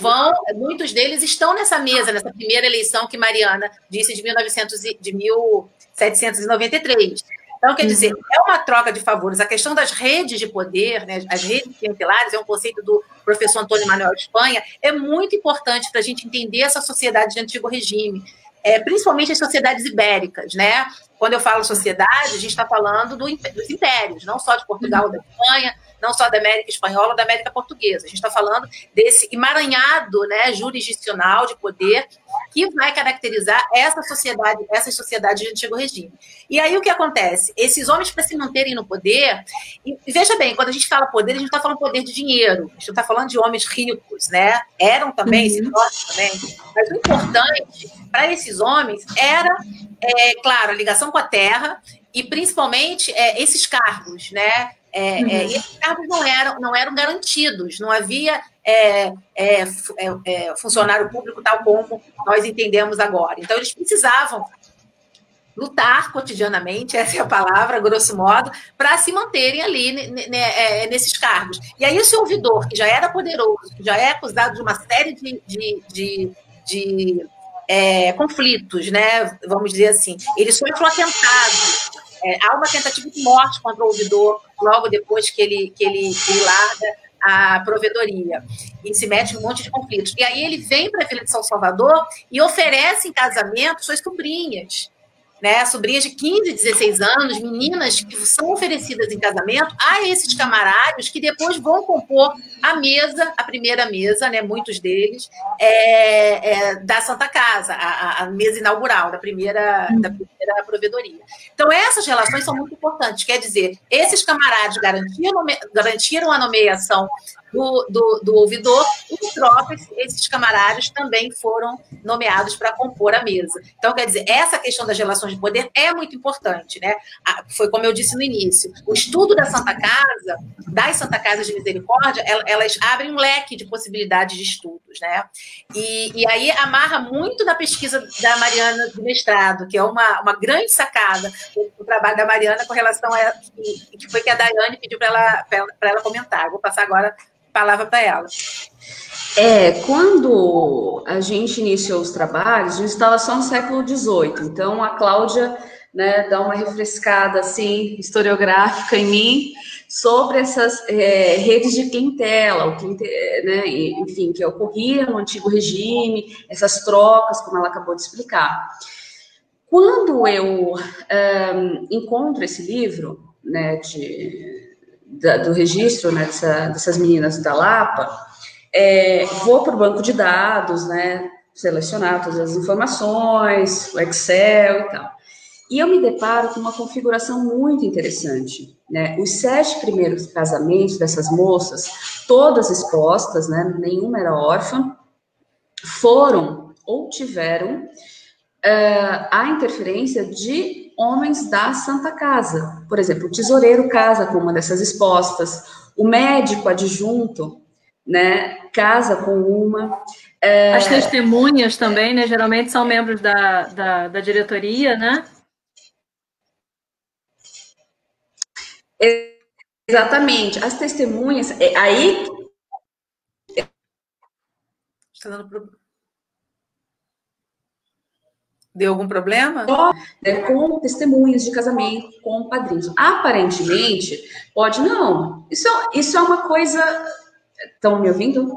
muitos deles estão nessa mesa, nessa primeira eleição que Mariana disse de 1793. Então, quer dizer, é uma troca de favores. A questão das redes de poder, né, as redes clientelares, é um conceito do professor Antônio Manuel Espanha, é muito importante para a gente entender essa sociedade de antigo regime, principalmente as sociedades ibéricas, né? Quando eu falo sociedade, a gente está falando dos impérios, não só de Portugal, da Espanha, não só da América Espanhola, da América Portuguesa. A gente está falando desse emaranhado, né, jurisdicional de poder que vai caracterizar essas sociedades de antigo regime. E aí o que acontece? Esses homens, para se manterem no poder, e veja bem, quando a gente fala poder, a gente não está falando poder de dinheiro, a gente não está falando de homens ricos, né? Eram também, se tornam também, mas o importante para esses homens era, claro, a ligação com a terra e principalmente esses cargos, né? E esses cargos não eram garantidos, não havia funcionário público tal como nós entendemos agora. Então, eles precisavam lutar cotidianamente, essa é a palavra, grosso modo, para se manterem ali nesses cargos. E aí, esse ouvidor, que já era poderoso, que já é acusado de uma série de conflitos, né? Vamos dizer assim, ele sofre um atentado. Há uma tentativa de morte contra o ouvidor logo depois que ele larga a provedoria e se mete em um monte de conflitos. E aí ele vem para a Vila de São Salvador e oferece em casamento suas sobrinhas, né? Sobrinhas de 15, 16 anos, meninas que são oferecidas em casamento a esses camarários que depois vão compor a primeira mesa, né? Muitos deles, da Santa Casa, a mesa inaugural da primeira provedoria. Então, essas relações são muito importantes. Quer dizer, esses camarários garantiram a nomeação do ouvidor, e, em troca, esses camarários também foram nomeados para compor a mesa. Então, quer dizer, essa questão das relações de poder é muito importante, né? Foi como eu disse no início, o estudo da Santa Casa, das Santa Casas de Misericórdia, elas abrem um leque de possibilidades de estudos, né? E aí amarra muito na pesquisa da Mariana do mestrado, que é uma grande sacada do trabalho da Mariana com relação a que foi que a Daiane pediu para ela comentar. Eu vou passar agora palavra para ela. Quando a gente iniciou os trabalhos, a gente estava só no século XVIII, então a Cláudia, né, dá uma refrescada assim, historiográfica em mim, sobre essas redes de clientela, né, enfim, que ocorriam no antigo regime, essas trocas, como ela acabou de explicar. Quando eu encontro esse livro, né, do registro, né, dessas meninas da Lapa, vou para o banco de dados, né, selecionar todas as informações, o Excel e tal. E eu me deparo com uma configuração muito interessante, né? Os 7 primeiros casamentos dessas moças, todas expostas, né, nenhuma era órfã, foram ou tiveram há interferência de homens da Santa Casa. Por exemplo, o tesoureiro casa com uma dessas expostas, o médico adjunto, né, casa com uma. As testemunhas também, né, geralmente são membros da diretoria, né? Exatamente. As testemunhas, aí... Está dando problema. Deu algum problema? Com testemunhas de casamento, com padrinhos. Aparentemente, pode não. Isso é uma coisa... Estão me ouvindo?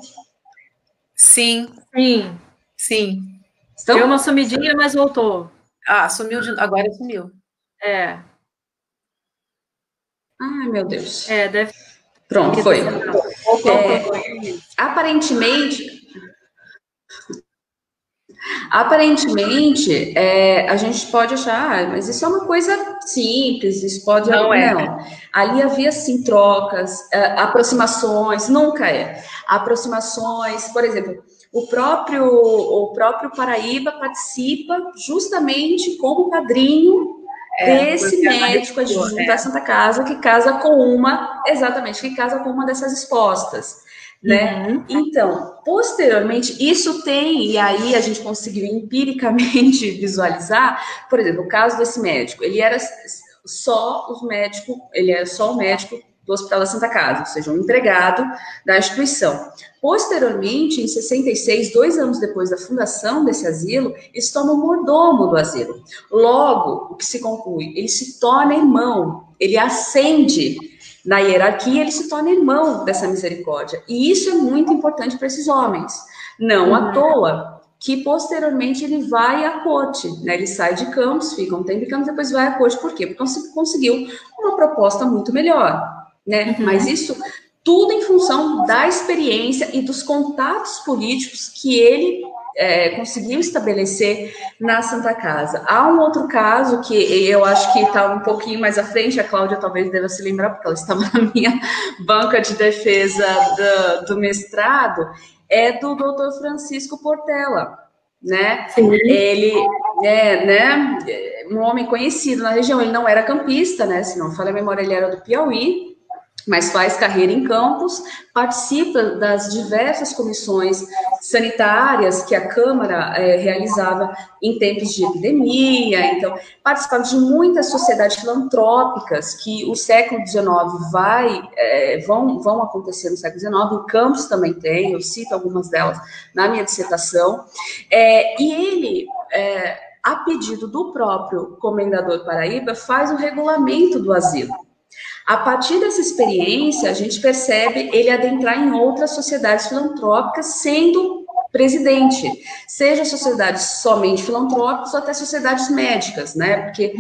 Sim. Sim. Sim. Deu uma sumidinha, mas voltou. Ah, sumiu agora sumiu. É. Ai, meu Deus. Deve... Pronto, foi. Aparentemente, a gente pode achar, mas isso é uma coisa simples, isso pode... Não. Ali havia, sim, trocas, aproximações, nunca aproximações, por exemplo, o próprio Paraíba participa justamente como padrinho desse médico adjunto da Santa Casa que casa com uma dessas expostas, né? Então, posteriormente, isso tem, e aí a gente conseguiu empiricamente visualizar, por exemplo, o caso desse médico, ele era só o médico do Hospital da Santa Casa, ou seja, um empregado da instituição. Posteriormente, em 66, 2 anos depois da fundação desse asilo, ele se torna o mordomo do asilo. Logo, o que se conclui? Ele se torna irmão, ele ascende na hierarquia, ele se torna irmão dessa misericórdia. E isso é muito importante para esses homens. Não à toa que, posteriormente, ele vai à corte, né? Ele sai de Campos, fica um tempo em Campos, depois vai à corte. Por quê? Porque conseguiu uma proposta muito melhor, né? Mas isso tudo em função da experiência e dos contatos políticos que ele conseguiu estabelecer na Santa Casa. Há um outro caso que eu acho que está um pouquinho mais à frente, a Cláudia talvez deva se lembrar, porque ela estava na minha banca de defesa do mestrado, é do doutor Francisco Portela, né? Sim. Ele um homem conhecido na região, ele não era campista, né? Se não falha a memória, ele era do Piauí, mas faz carreira em Campos, participa das diversas comissões sanitárias que a Câmara realizava em tempos de epidemia, então participava de muitas sociedades filantrópicas que o século XIX vão acontecer no século XIX, em Campos também tem, eu cito algumas delas na minha dissertação, e ele... a pedido do próprio Comendador Paraíba, faz o regulamento do asilo. A partir dessa experiência, a gente percebe ele adentrar em outras sociedades filantrópicas, sendo presidente, seja sociedades somente filantrópicas ou até sociedades médicas, né? Porque,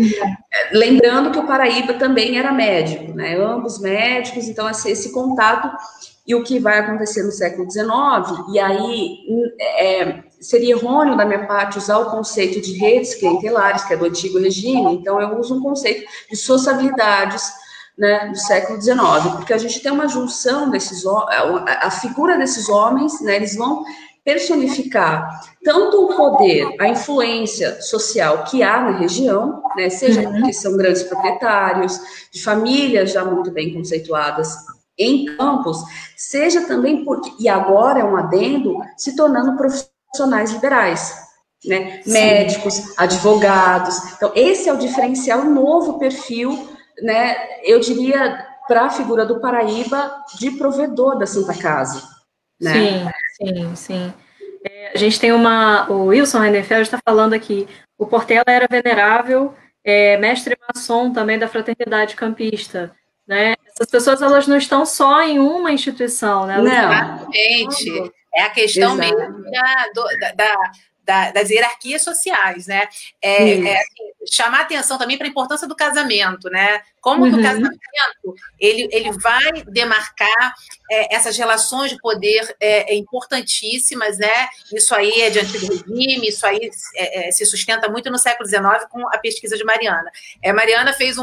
lembrando que o Paraíba também era médico, né? Ambos médicos, então esse contato e o que vai acontecer no século XIX, e aí seria errôneo da minha parte usar o conceito de redes clientelares, que é do antigo regime, então eu uso um conceito de sociabilidades, né, do século XIX, porque a gente tem uma junção a figura desses homens, né, eles vão personificar tanto o poder, a influência social que há na região, né, seja porque são grandes proprietários, de famílias já muito bem conceituadas em Campos, seja também porque, e agora é um adendo, se tornando profissionais liberais, né, médicos, advogados, então esse é o diferencial, um novo perfil, né, eu diria, para a figura do Paraíba de provedor da Santa Casa. Né? Sim. A gente tem o Wilson Renefeld está falando aqui, o Portela era venerável, mestre maçom também da Fraternidade Campista. Né? Essas pessoas, elas não estão só em uma instituição. Né? Não. Exatamente. É a questão mesmo das hierarquias sociais, né? Chamar atenção também para a importância do casamento, né? Como que o casamento ele vai demarcar essas relações de poder importantíssimas, né? Isso aí é de antigo regime, isso aí se sustenta muito no século XIX com a pesquisa de Mariana. Mariana fez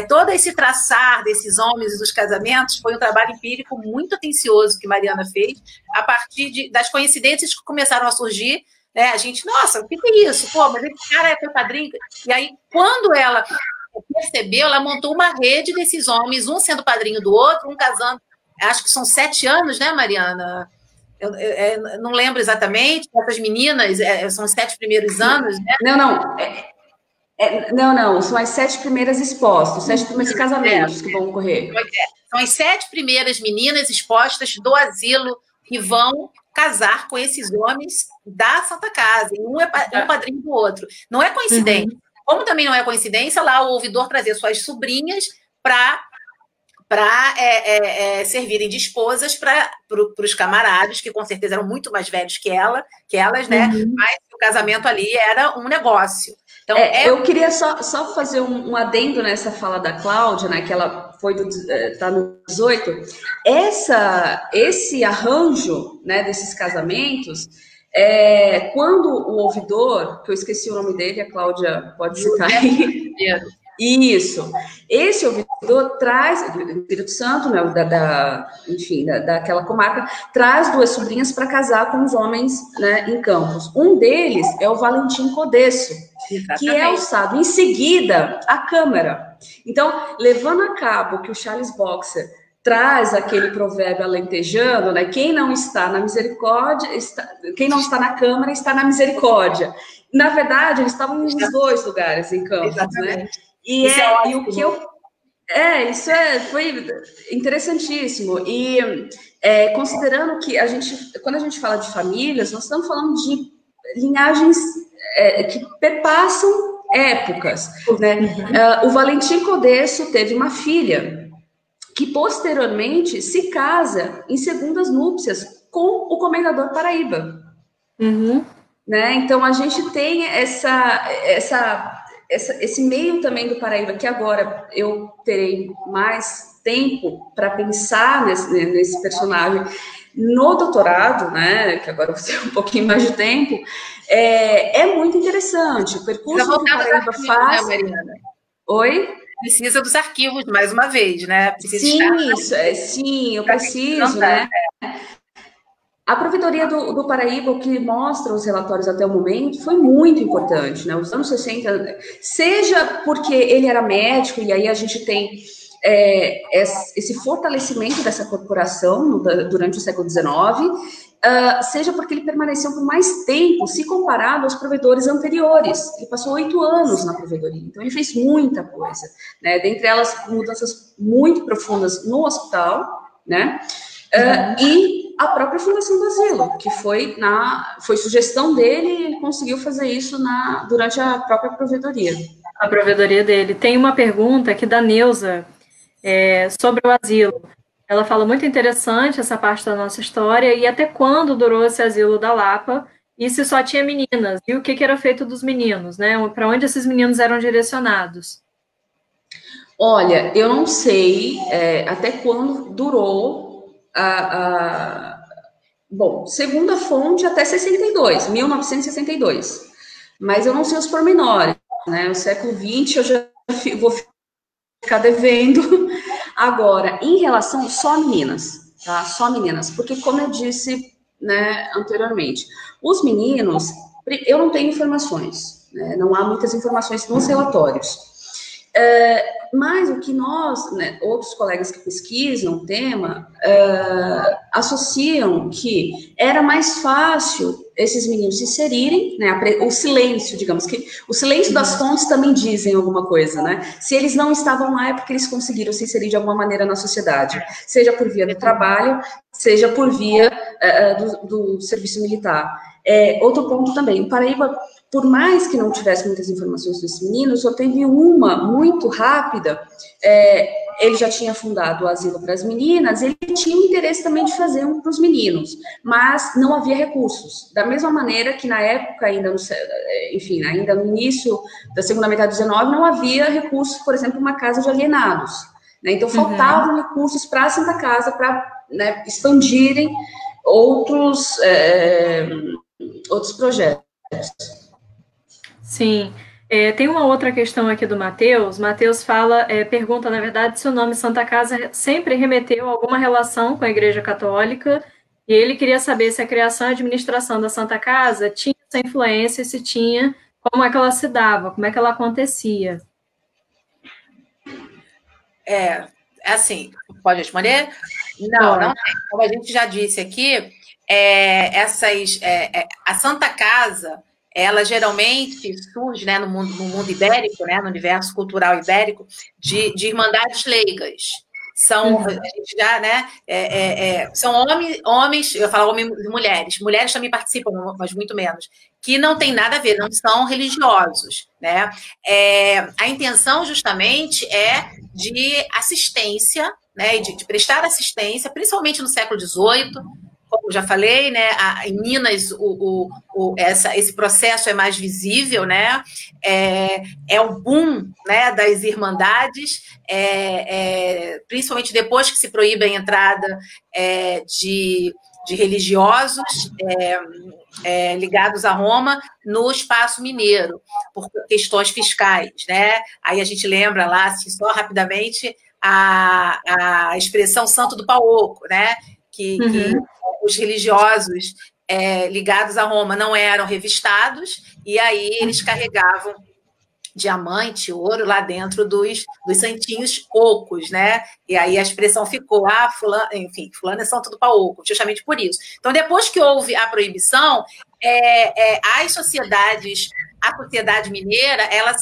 todo esse traçar desses homens e dos casamentos foi um trabalho empírico muito atencioso que Mariana fez a partir das coincidências que começaram a surgir, né? A gente, nossa, o que é isso? Pô, mas esse cara é teu padrinho. E aí, quando ela percebeu, ela montou uma rede desses homens, um sendo padrinho do outro, um casando, acho que são 7 anos, né, Mariana? Eu não lembro exatamente, essas meninas, são os 7 primeiros anos, né? Não, são as 7 primeiras expostas, os 7 primeiros casamentos que vão ocorrer. São as 7 primeiras meninas expostas do asilo que vão casar com esses homens da Santa Casa, e um é um padrinho do outro. Não é coincidência. Como também não é coincidência, lá o ouvidor trazer suas sobrinhas para servirem de esposas para os camaradas, que com certeza eram muito mais velhos que elas, né? Mas o casamento ali era um negócio. Então, eu queria só fazer um adendo nessa fala da Cláudia, né, que ela tá no 18. Esse arranjo, né, desses casamentos, quando o ouvidor, que eu esqueci o nome dele, a Cláudia pode citar aí. Isso. Esse ouvidor traz, do Espírito Santo, né, enfim, daquela comarca, traz 2 sobrinhas para casar com os homens, né, em Campos. Um deles é o Valentim Codesso, que é alçado em seguida à Câmara. Então, levando a cabo que o Charles Boxer traz aquele provérbio alentejano, né, quem não está na misericórdia, quem não está na Câmara está na misericórdia. Na verdade, eles estavam nos 2 lugares em Campos, né? Isso foi interessantíssimo. E considerando que quando a gente fala de famílias, nós estamos falando de linhagens que perpassam épocas, né? O Valentim Codesso teve uma filha que posteriormente se casa em segundas núpcias com o Comendador Paraíba. Né? Então a gente tem esse meio também do Paraíba, que agora eu terei mais tempo para pensar nesse personagem no doutorado, né, que agora eu vou ter um pouquinho mais de tempo, é muito interessante. O percurso que o Paraíba faz... Né, Mariana? Oi? Precisa dos arquivos, mais uma vez, né? Sim, eu preciso, né? A Provedoria do Paraíba, o que mostra os relatórios até o momento, foi muito importante, né? Os anos 60, seja porque ele era médico, e aí a gente tem esse fortalecimento dessa corporação durante o século XIX, seja porque ele permaneceu por mais tempo, se comparado aos provedores anteriores. Ele passou 8 anos na Provedoria, então ele fez muita coisa, né? Dentre elas, mudanças muito profundas no hospital, né? E a própria fundação do asilo, que foi sugestão dele, e ele conseguiu fazer isso durante a própria provedoria. A provedoria dele. Tem uma pergunta aqui da Neuza sobre o asilo. Ela fala muito interessante essa parte da nossa história, e até quando durou esse asilo da Lapa, e se só tinha meninas, e o que era feito dos meninos, né? Para onde esses meninos eram direcionados? Olha, eu não sei até quando durou bom, segundo a fonte, até 1962. Mas eu não sei os pormenores, né? O século XX eu já vou ficar devendo. Agora, em relação só meninas, tá? Só meninas, porque como eu disse, né, anteriormente, os meninos, eu não tenho informações, né? Não há muitas informações nos relatórios. Mas o que nós, né, outros colegas que pesquisam o tema, associam que era mais fácil esses meninos se inserirem, né, o silêncio, digamos que o silêncio das fontes também dizem alguma coisa, né? Se eles não estavam lá é porque eles conseguiram se inserir de alguma maneira na sociedade, seja por via do trabalho, seja por via do serviço militar. Outro ponto também, o Paraíba, por mais que não tivesse muitas informações desses meninos, eu teve uma muito rápida. Ele já tinha fundado o asilo para as meninas, ele tinha o interesse também de fazer um para os meninos, mas não havia recursos. Da mesma maneira que na época, ainda no início da segunda metade do 19, não havia recursos, por exemplo, uma casa de alienados, né? Então faltavam recursos para a Santa Casa para, né, expandirem outros projetos. Sim. Tem uma outra questão aqui do Matheus. Matheus pergunta, na verdade, se o nome Santa Casa sempre remeteu a alguma relação com a Igreja Católica, e ele queria saber se a criação e administração da Santa Casa tinha essa influência se tinha, como é que ela se dava, como é que ela acontecia. Assim, pode responder? Não tem. Como a gente já disse aqui, a Santa Casa, ela geralmente surge, né, no mundo ibérico, né, no universo cultural ibérico, de irmandades leigas. São, a gente já, né, são homens, eu falo homens e mulheres também participam, mas muito menos, que não tem nada a ver, não são religiosos, né? A intenção justamente é de assistência, né, de prestar assistência, principalmente no século XVIII, como já falei, né, em Minas esse processo é mais visível, né, o boom, né, das irmandades, principalmente depois que se proíbe a entrada de religiosos ligados a Roma no espaço mineiro, por questões fiscais, né? Aí a gente lembra lá, assim, só rapidamente, a expressão Santo do Pau Oco, né? Que os religiosos ligados a Roma não eram revistados, e aí eles carregavam diamante, ouro lá dentro dos santinhos ocos, né? E aí a expressão ficou, fulano é santo do pau oco, justamente por isso. Então, depois que houve a proibição, a sociedade mineira, ela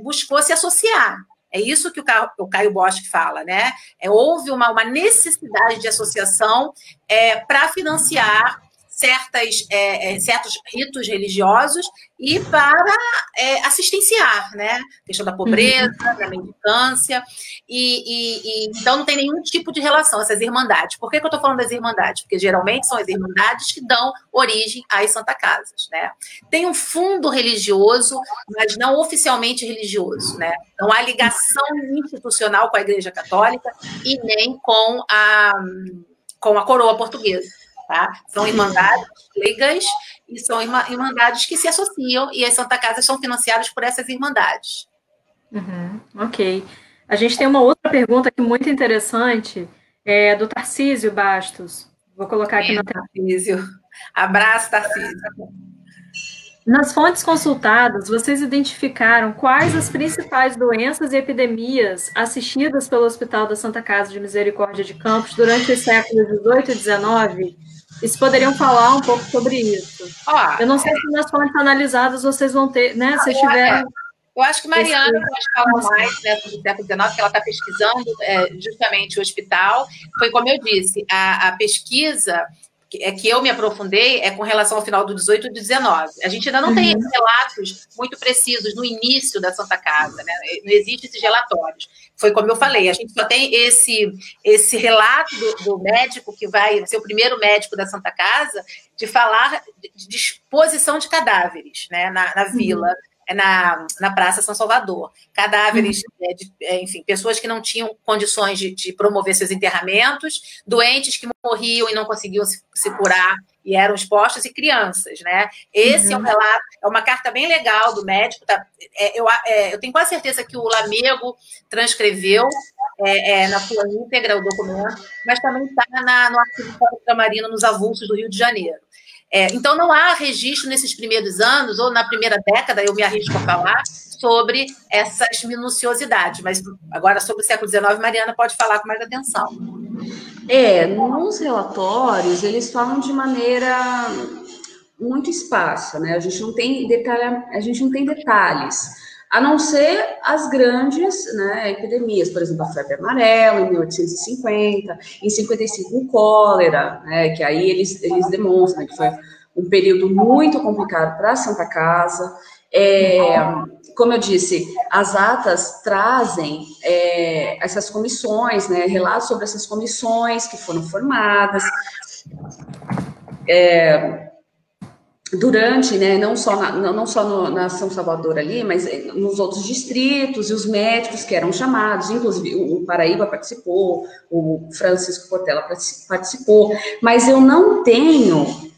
buscou se associar. É isso que o Caio Bosch fala, né? Houve uma necessidade de associação para financiar certos ritos religiosos e para assistenciar, né? A questão da pobreza, da mendicância, então não tem nenhum tipo de relação essas irmandades. Por que eu estou falando das irmandades? Porque geralmente são as irmandades que dão origem às Santa Casas, né? Tem um fundo religioso, mas não oficialmente religioso, né? Não há ligação institucional com a Igreja Católica e nem com a coroa portuguesa. Tá? São irmandades leigas e são irmandades que se associam, e as Santa Casas são financiadas por essas irmandades. Ok. A gente tem uma outra pergunta aqui muito interessante, do Tarcísio Bastos. Vou colocar aqui na tela. Tarcísio. Abraço, Tarcísio. Nas fontes consultadas, vocês identificaram quais as principais doenças e epidemias assistidas pelo Hospital da Santa Casa de Misericórdia de Campos durante os séculos XVIII e XIX? E se poderiam falar um pouco sobre isso? Eu não sei se nas fontes analisadas vocês vão ter, né? Se tiveram... Eu acho que Mariana pode falar mais, né, sobre o século XIX, que ela está pesquisando justamente o hospital. Foi como eu disse, a pesquisa que eu me aprofundei com relação ao final do 18 e do 19. A gente ainda não tem relatos muito precisos no início da Santa Casa, né? Não existem esses relatórios. Foi como eu falei, a gente só tem esse relato do médico que vai ser o primeiro médico da Santa Casa, de falar de disposição de cadáveres, né, na vila, na Praça São Salvador. Cadáveres, enfim, pessoas que não tinham condições de promover seus enterramentos, doentes que morriam e não conseguiam se curar e eram expostos, e crianças, né? Esse é um relato, é uma carta bem legal do médico, tá? Eu tenho quase certeza que o Lamego transcreveu na sua íntegra o documento, mas também está no arquivo Ultramarino, nos avulsos do Rio de Janeiro. Então, não há registro nesses primeiros anos, ou na primeira década, eu me arrisco a falar, sobre essas minuciosidades. Mas agora, sobre o século XIX, Mariana pode falar com mais atenção. Nos relatórios, eles falam de maneira muito esparsa, né? A gente não tem detalhes, a não ser as grandes, né, epidemias, por exemplo, a febre amarela, em 1850, em 55, o cólera, né, que aí eles demonstram que foi um período muito complicado para a Santa Casa. Como eu disse, as atas trazem essas comissões, né, relatos sobre essas comissões que foram formadas, durante, né, não só na São Salvador ali, mas nos outros distritos, e os médicos que eram chamados, inclusive o Paraíba participou, o Francisco Portela participou, mas eu não tenho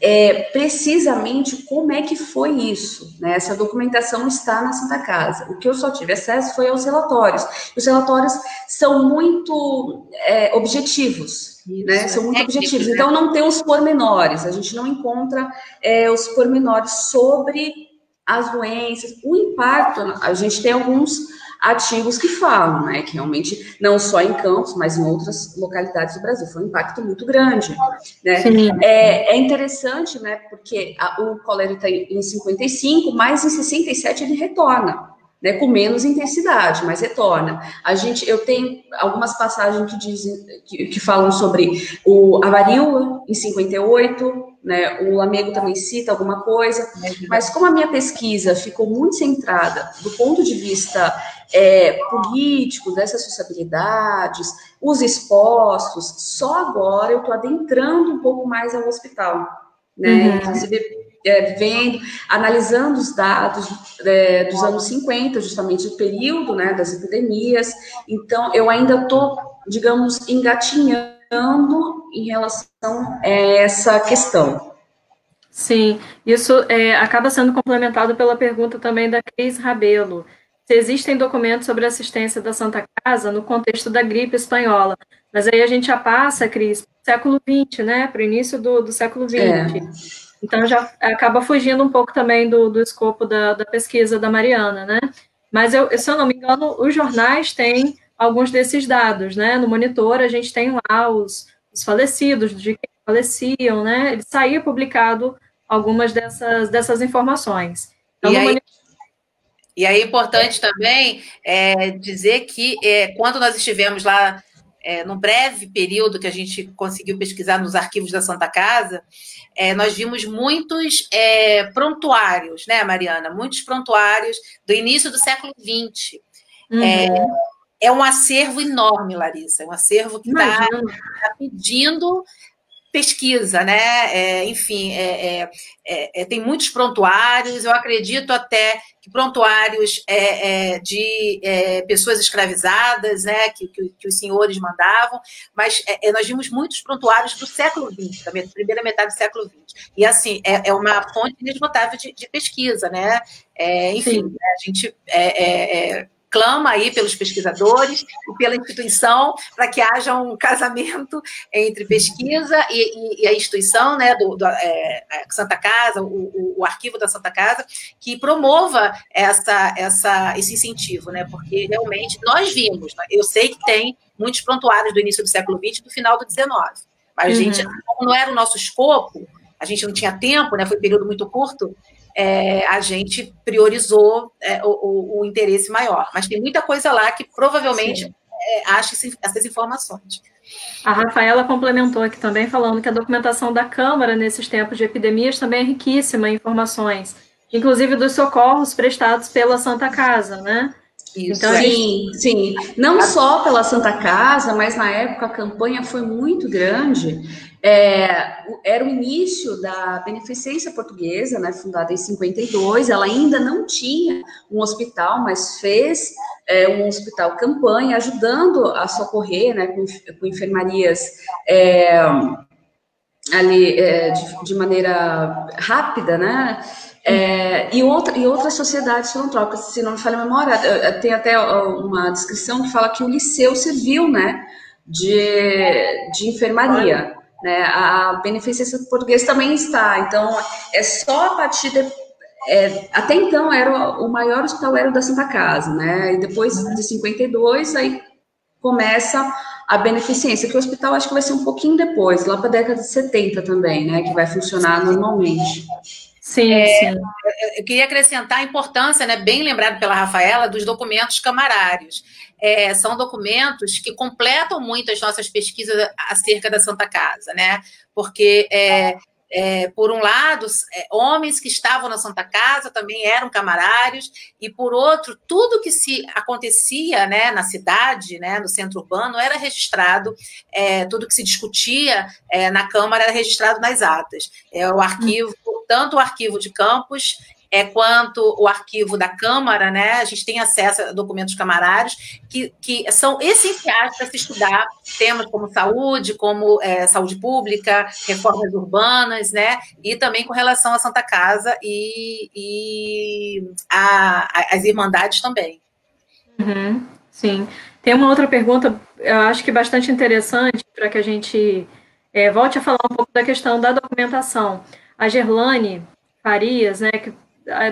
precisamente como é que foi isso, né? Essa documentação está na Santa Casa. O que eu só tive acesso foi aos relatórios. Os relatórios são muito objetivos. né? São muito objetivos. Então, não tem os pormenores, a gente não encontra os pormenores sobre as doenças, o impacto. A gente tem alguns artigos que falam, né, que realmente, não só em Campos, mas em outras localidades do Brasil, foi um impacto muito grande, né? É interessante, né, porque o cólera está em 55, mas em 67 ele retorna, né, com menos intensidade, mas retorna. Eu tenho algumas passagens que dizem, que falam sobre a varíola em 58, né, o Lamego também cita alguma coisa, mas como a minha pesquisa ficou muito centrada do ponto de vista político, dessas sociabilidades, os expostos, só agora eu estou adentrando um pouco mais ao hospital, né, inclusive vendo, analisando os dados dos anos 50, justamente o período, né, das epidemias. Então, eu ainda estou, digamos, engatinhando em relação a essa questão. Sim, isso acaba sendo complementado pela pergunta também da Cris Rabelo. Se existem documentos sobre a assistência da Santa Casa no contexto da gripe espanhola. Mas aí a gente já passa, Cris, para o século XX, né, para o início do século XX. Então, já acaba fugindo um pouco também do escopo da pesquisa da Mariana, né? Mas, se eu não me engano, os jornais têm alguns desses dados, né? No Monitor, a gente tem lá os falecidos, de quem faleciam, né? Ele saía publicado algumas dessas informações. Então, e aí é importante também dizer que quando nós estivemos lá, num breve período que a gente conseguiu pesquisar nos arquivos da Santa Casa, nós vimos muitos prontuários, né, Mariana? Muitos prontuários do início do século XX. É um acervo enorme, Larissa, é um acervo que está pedindo pesquisa, né? Enfim, tem muitos prontuários, eu acredito até que prontuários de pessoas escravizadas, né? Que os senhores mandavam, mas nós vimos muitos prontuários do século XX, da primeira metade do século XX. E, assim, é uma fonte inesgotável de pesquisa, né? Enfim, a gente clama aí pelos pesquisadores e pela instituição para que haja um casamento entre pesquisa e a instituição, né, a Santa Casa, o arquivo da Santa Casa, que promova esse incentivo, né, porque realmente nós vimos, eu sei que tem muitos prontuários do início do século XX e do final do XIX, mas a gente, como não era o nosso escopo, a gente não tinha tempo, né, foi um período muito curto, a gente priorizou o interesse maior. Mas tem muita coisa lá que provavelmente acha essas informações. A Rafaela complementou aqui também, falando que a documentação da Câmara nesses tempos de epidemias também é riquíssima em informações, inclusive dos socorros prestados pela Santa Casa, né? Isso, então, sim. Não só pela Santa Casa, mas na época a campanha foi muito grande. Era o início da Beneficência Portuguesa, né, fundada em 52. Ela ainda não tinha um hospital, mas fez um hospital campanha, ajudando a socorrer, né, com enfermarias ali de maneira rápida, né? E outras sociedades filantrópicas, se não me falha a memória, tem até uma descrição que fala que o Liceu serviu, né, de enfermaria, né? A Beneficência Portuguesa também está, então é só a partir até então o maior hospital era o da Santa Casa, né? E depois de 52 aí começa a beneficência, que o hospital acho que vai ser um pouquinho depois, lá para a década de 70 também, né, que vai funcionar normalmente. Sim. Eu queria acrescentar a importância, né, bem lembrado pela Rafaela, dos documentos camarários. São documentos que completam muito as nossas pesquisas acerca da Santa Casa, né? Porque, por um lado, homens que estavam na Santa Casa também eram camarários, e, por outro, tudo que se acontecia, né, na cidade, né, no centro urbano, era registrado, tudo que se discutia na Câmara era registrado nas atas. O arquivo, tanto o arquivo de Campos quanto o arquivo da Câmara, né? A gente tem acesso a documentos camarários que são essenciais para se estudar temas como saúde pública, reformas urbanas, né? E também com relação à Santa Casa e às Irmandades também. Sim. Tem uma outra pergunta, eu acho que bastante interessante, para que a gente volte a falar um pouco da questão da documentação. A Gerlane Farias, né, que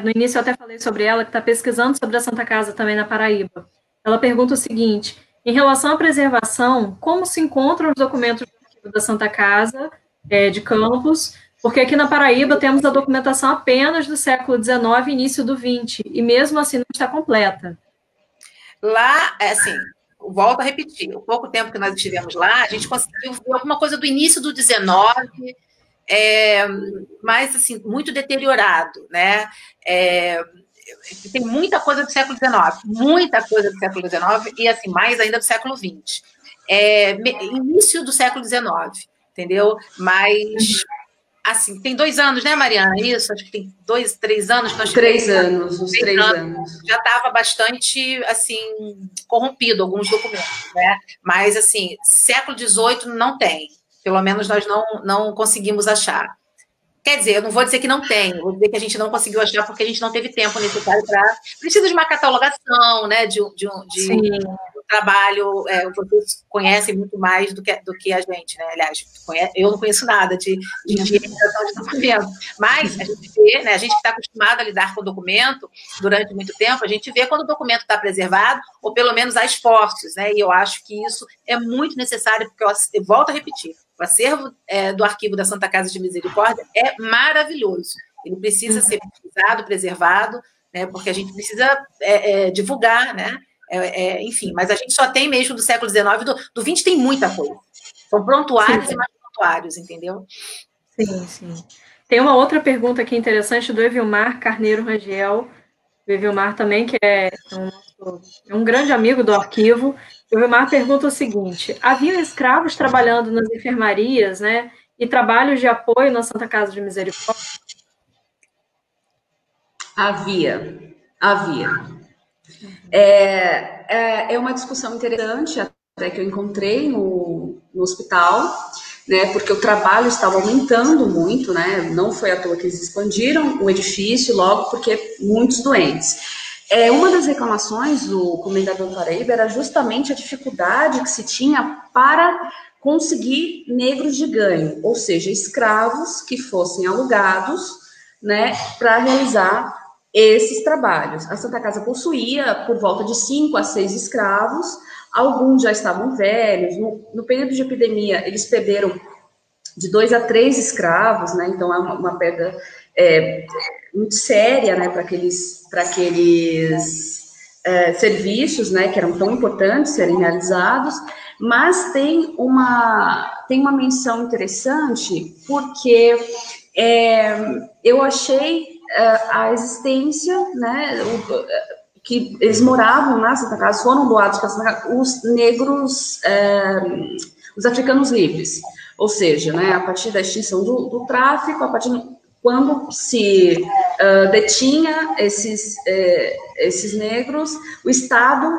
no início eu até falei sobre ela, que está pesquisando sobre a Santa Casa também na Paraíba. Ela pergunta o seguinte: em relação à preservação, como se encontram os documentos do arquivo da Santa Casa de Campos? Porque aqui na Paraíba temos a documentação apenas do século XIX e início do XX, e mesmo assim não está completa. Lá, assim, volto a repetir, o pouco tempo que nós estivemos lá, a gente conseguiu ver alguma coisa do início do XIX, mas, assim, muito deteriorado, né? Tem muita coisa do século XIX, muita coisa do século XIX e, assim, mais ainda do século XX. Início do século XIX, entendeu? Mas, assim, tem 2 anos, né, Mariana? Isso? Acho que tem 2, 3 anos. Uns 3 anos, uns 3 anos. Já estava bastante, assim, corrompido alguns documentos, né? Mas, assim, século XVIII não tem. Pelo menos nós não conseguimos achar. Quer dizer, eu não vou dizer que não tem, vou dizer que a gente não conseguiu achar porque a gente não teve tempo necessário para... Precisa de uma catalogação, né? De um trabalho, vocês conhecem muito mais do que a gente, né? Aliás, eu não conheço nada de realização de documento, mas a gente vê, né? A gente que está acostumado a lidar com o documento durante muito tempo, a gente vê quando o documento está preservado, ou pelo menos há esforços, né? E eu acho que isso é muito necessário, porque eu volto a repetir, o acervo do Arquivo da Santa Casa de Misericórdia é maravilhoso. Ele precisa ser pesquisado, preservado, né? Porque a gente precisa divulgar, né? Enfim, mas a gente só tem mesmo do século XIX, do XX tem muita coisa. São prontuários e mais prontuários, entendeu? Sim, sim. Tem uma outra pergunta aqui interessante do Evilmar Carneiro Rangel. O Evilmar também, que é um grande amigo do arquivo. O Evilmar pergunta o seguinte: haviam escravos trabalhando nas enfermarias, né, e trabalhos de apoio na Santa Casa de Misericórdia? Havia. É uma discussão interessante, até que eu encontrei no hospital, né, porque o trabalho estava aumentando muito, né, não foi à toa que eles expandiram o edifício logo porque muitos doentes. Uma das reclamações do Comendador Paraíba era justamente a dificuldade que se tinha para conseguir negros de ganho, ou seja, escravos que fossem alugados, né, para realizar esses trabalhos. A Santa Casa possuía por volta de 5 a 6 escravos, alguns já estavam velhos, no período de epidemia eles perderam de 2 a 3 escravos, né, então é uma perda muito séria, né, para aqueles serviços, né, que eram tão importantes serem realizados, mas tem uma menção interessante, porque eu achei a existência, né, que eles moravam na Santa Casa, foram doados para a Santa Casa, os negros, os africanos livres, ou seja, né, a partir da extinção do tráfico, quando se detinha esses negros, o Estado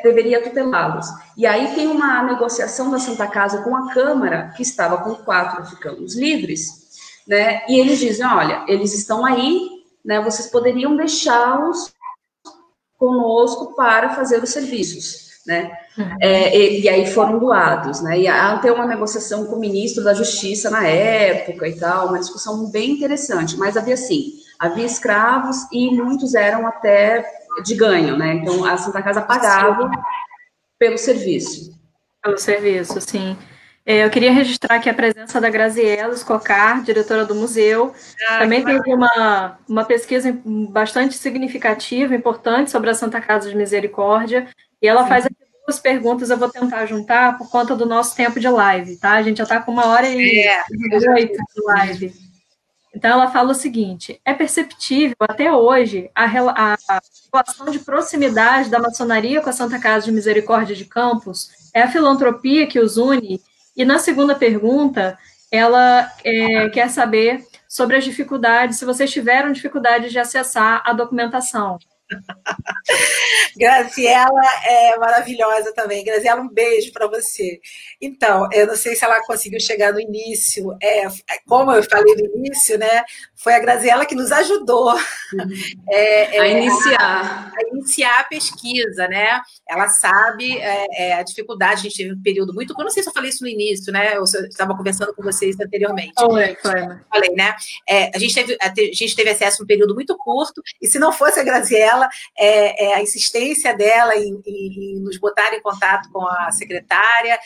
deveria tutelá-los. E aí tem uma negociação da Santa Casa com a Câmara, que estava com 4 africanos livres, né? E eles dizem, olha, eles estão aí, né? Vocês poderiam deixá-los conosco para fazer os serviços, né? E aí foram doados, né? E até uma negociação com o ministro da Justiça na época e tal, uma discussão bem interessante, mas havia escravos e muitos eram até de ganho, né? Então a Santa Casa pagava pelo serviço. Pelo serviço, sim. Eu queria registrar aqui a presença da Graziela Escocar, diretora do museu. Também teve uma pesquisa bastante significativa, importante, sobre a Santa Casa de Misericórdia, e ela faz aqui 2 perguntas, eu vou tentar juntar por conta do nosso tempo de live, tá? A gente já está com 1h18 de live. Então, ela fala o seguinte: é perceptível até hoje a relação de proximidade da maçonaria com a Santa Casa de Misericórdia de Campos? É a filantropia que os une? E na segunda pergunta, ela quer saber sobre as dificuldades, se vocês tiveram dificuldade de acessar a documentação. Graziela é maravilhosa também. Graziela, um beijo para você. Então, eu não sei se ela conseguiu chegar no início. Como eu falei no início, né? Foi a Graziela que nos ajudou a iniciar a pesquisa, né? Ela sabe a dificuldade. A gente teve um período muito... Eu não sei se eu falei isso no início, né? Eu estava conversando com vocês anteriormente. Foi. Falei, né? A gente teve acesso a um período muito curto, e se não fosse a Graziela, a insistência dela em nos botar em contato com a secretária,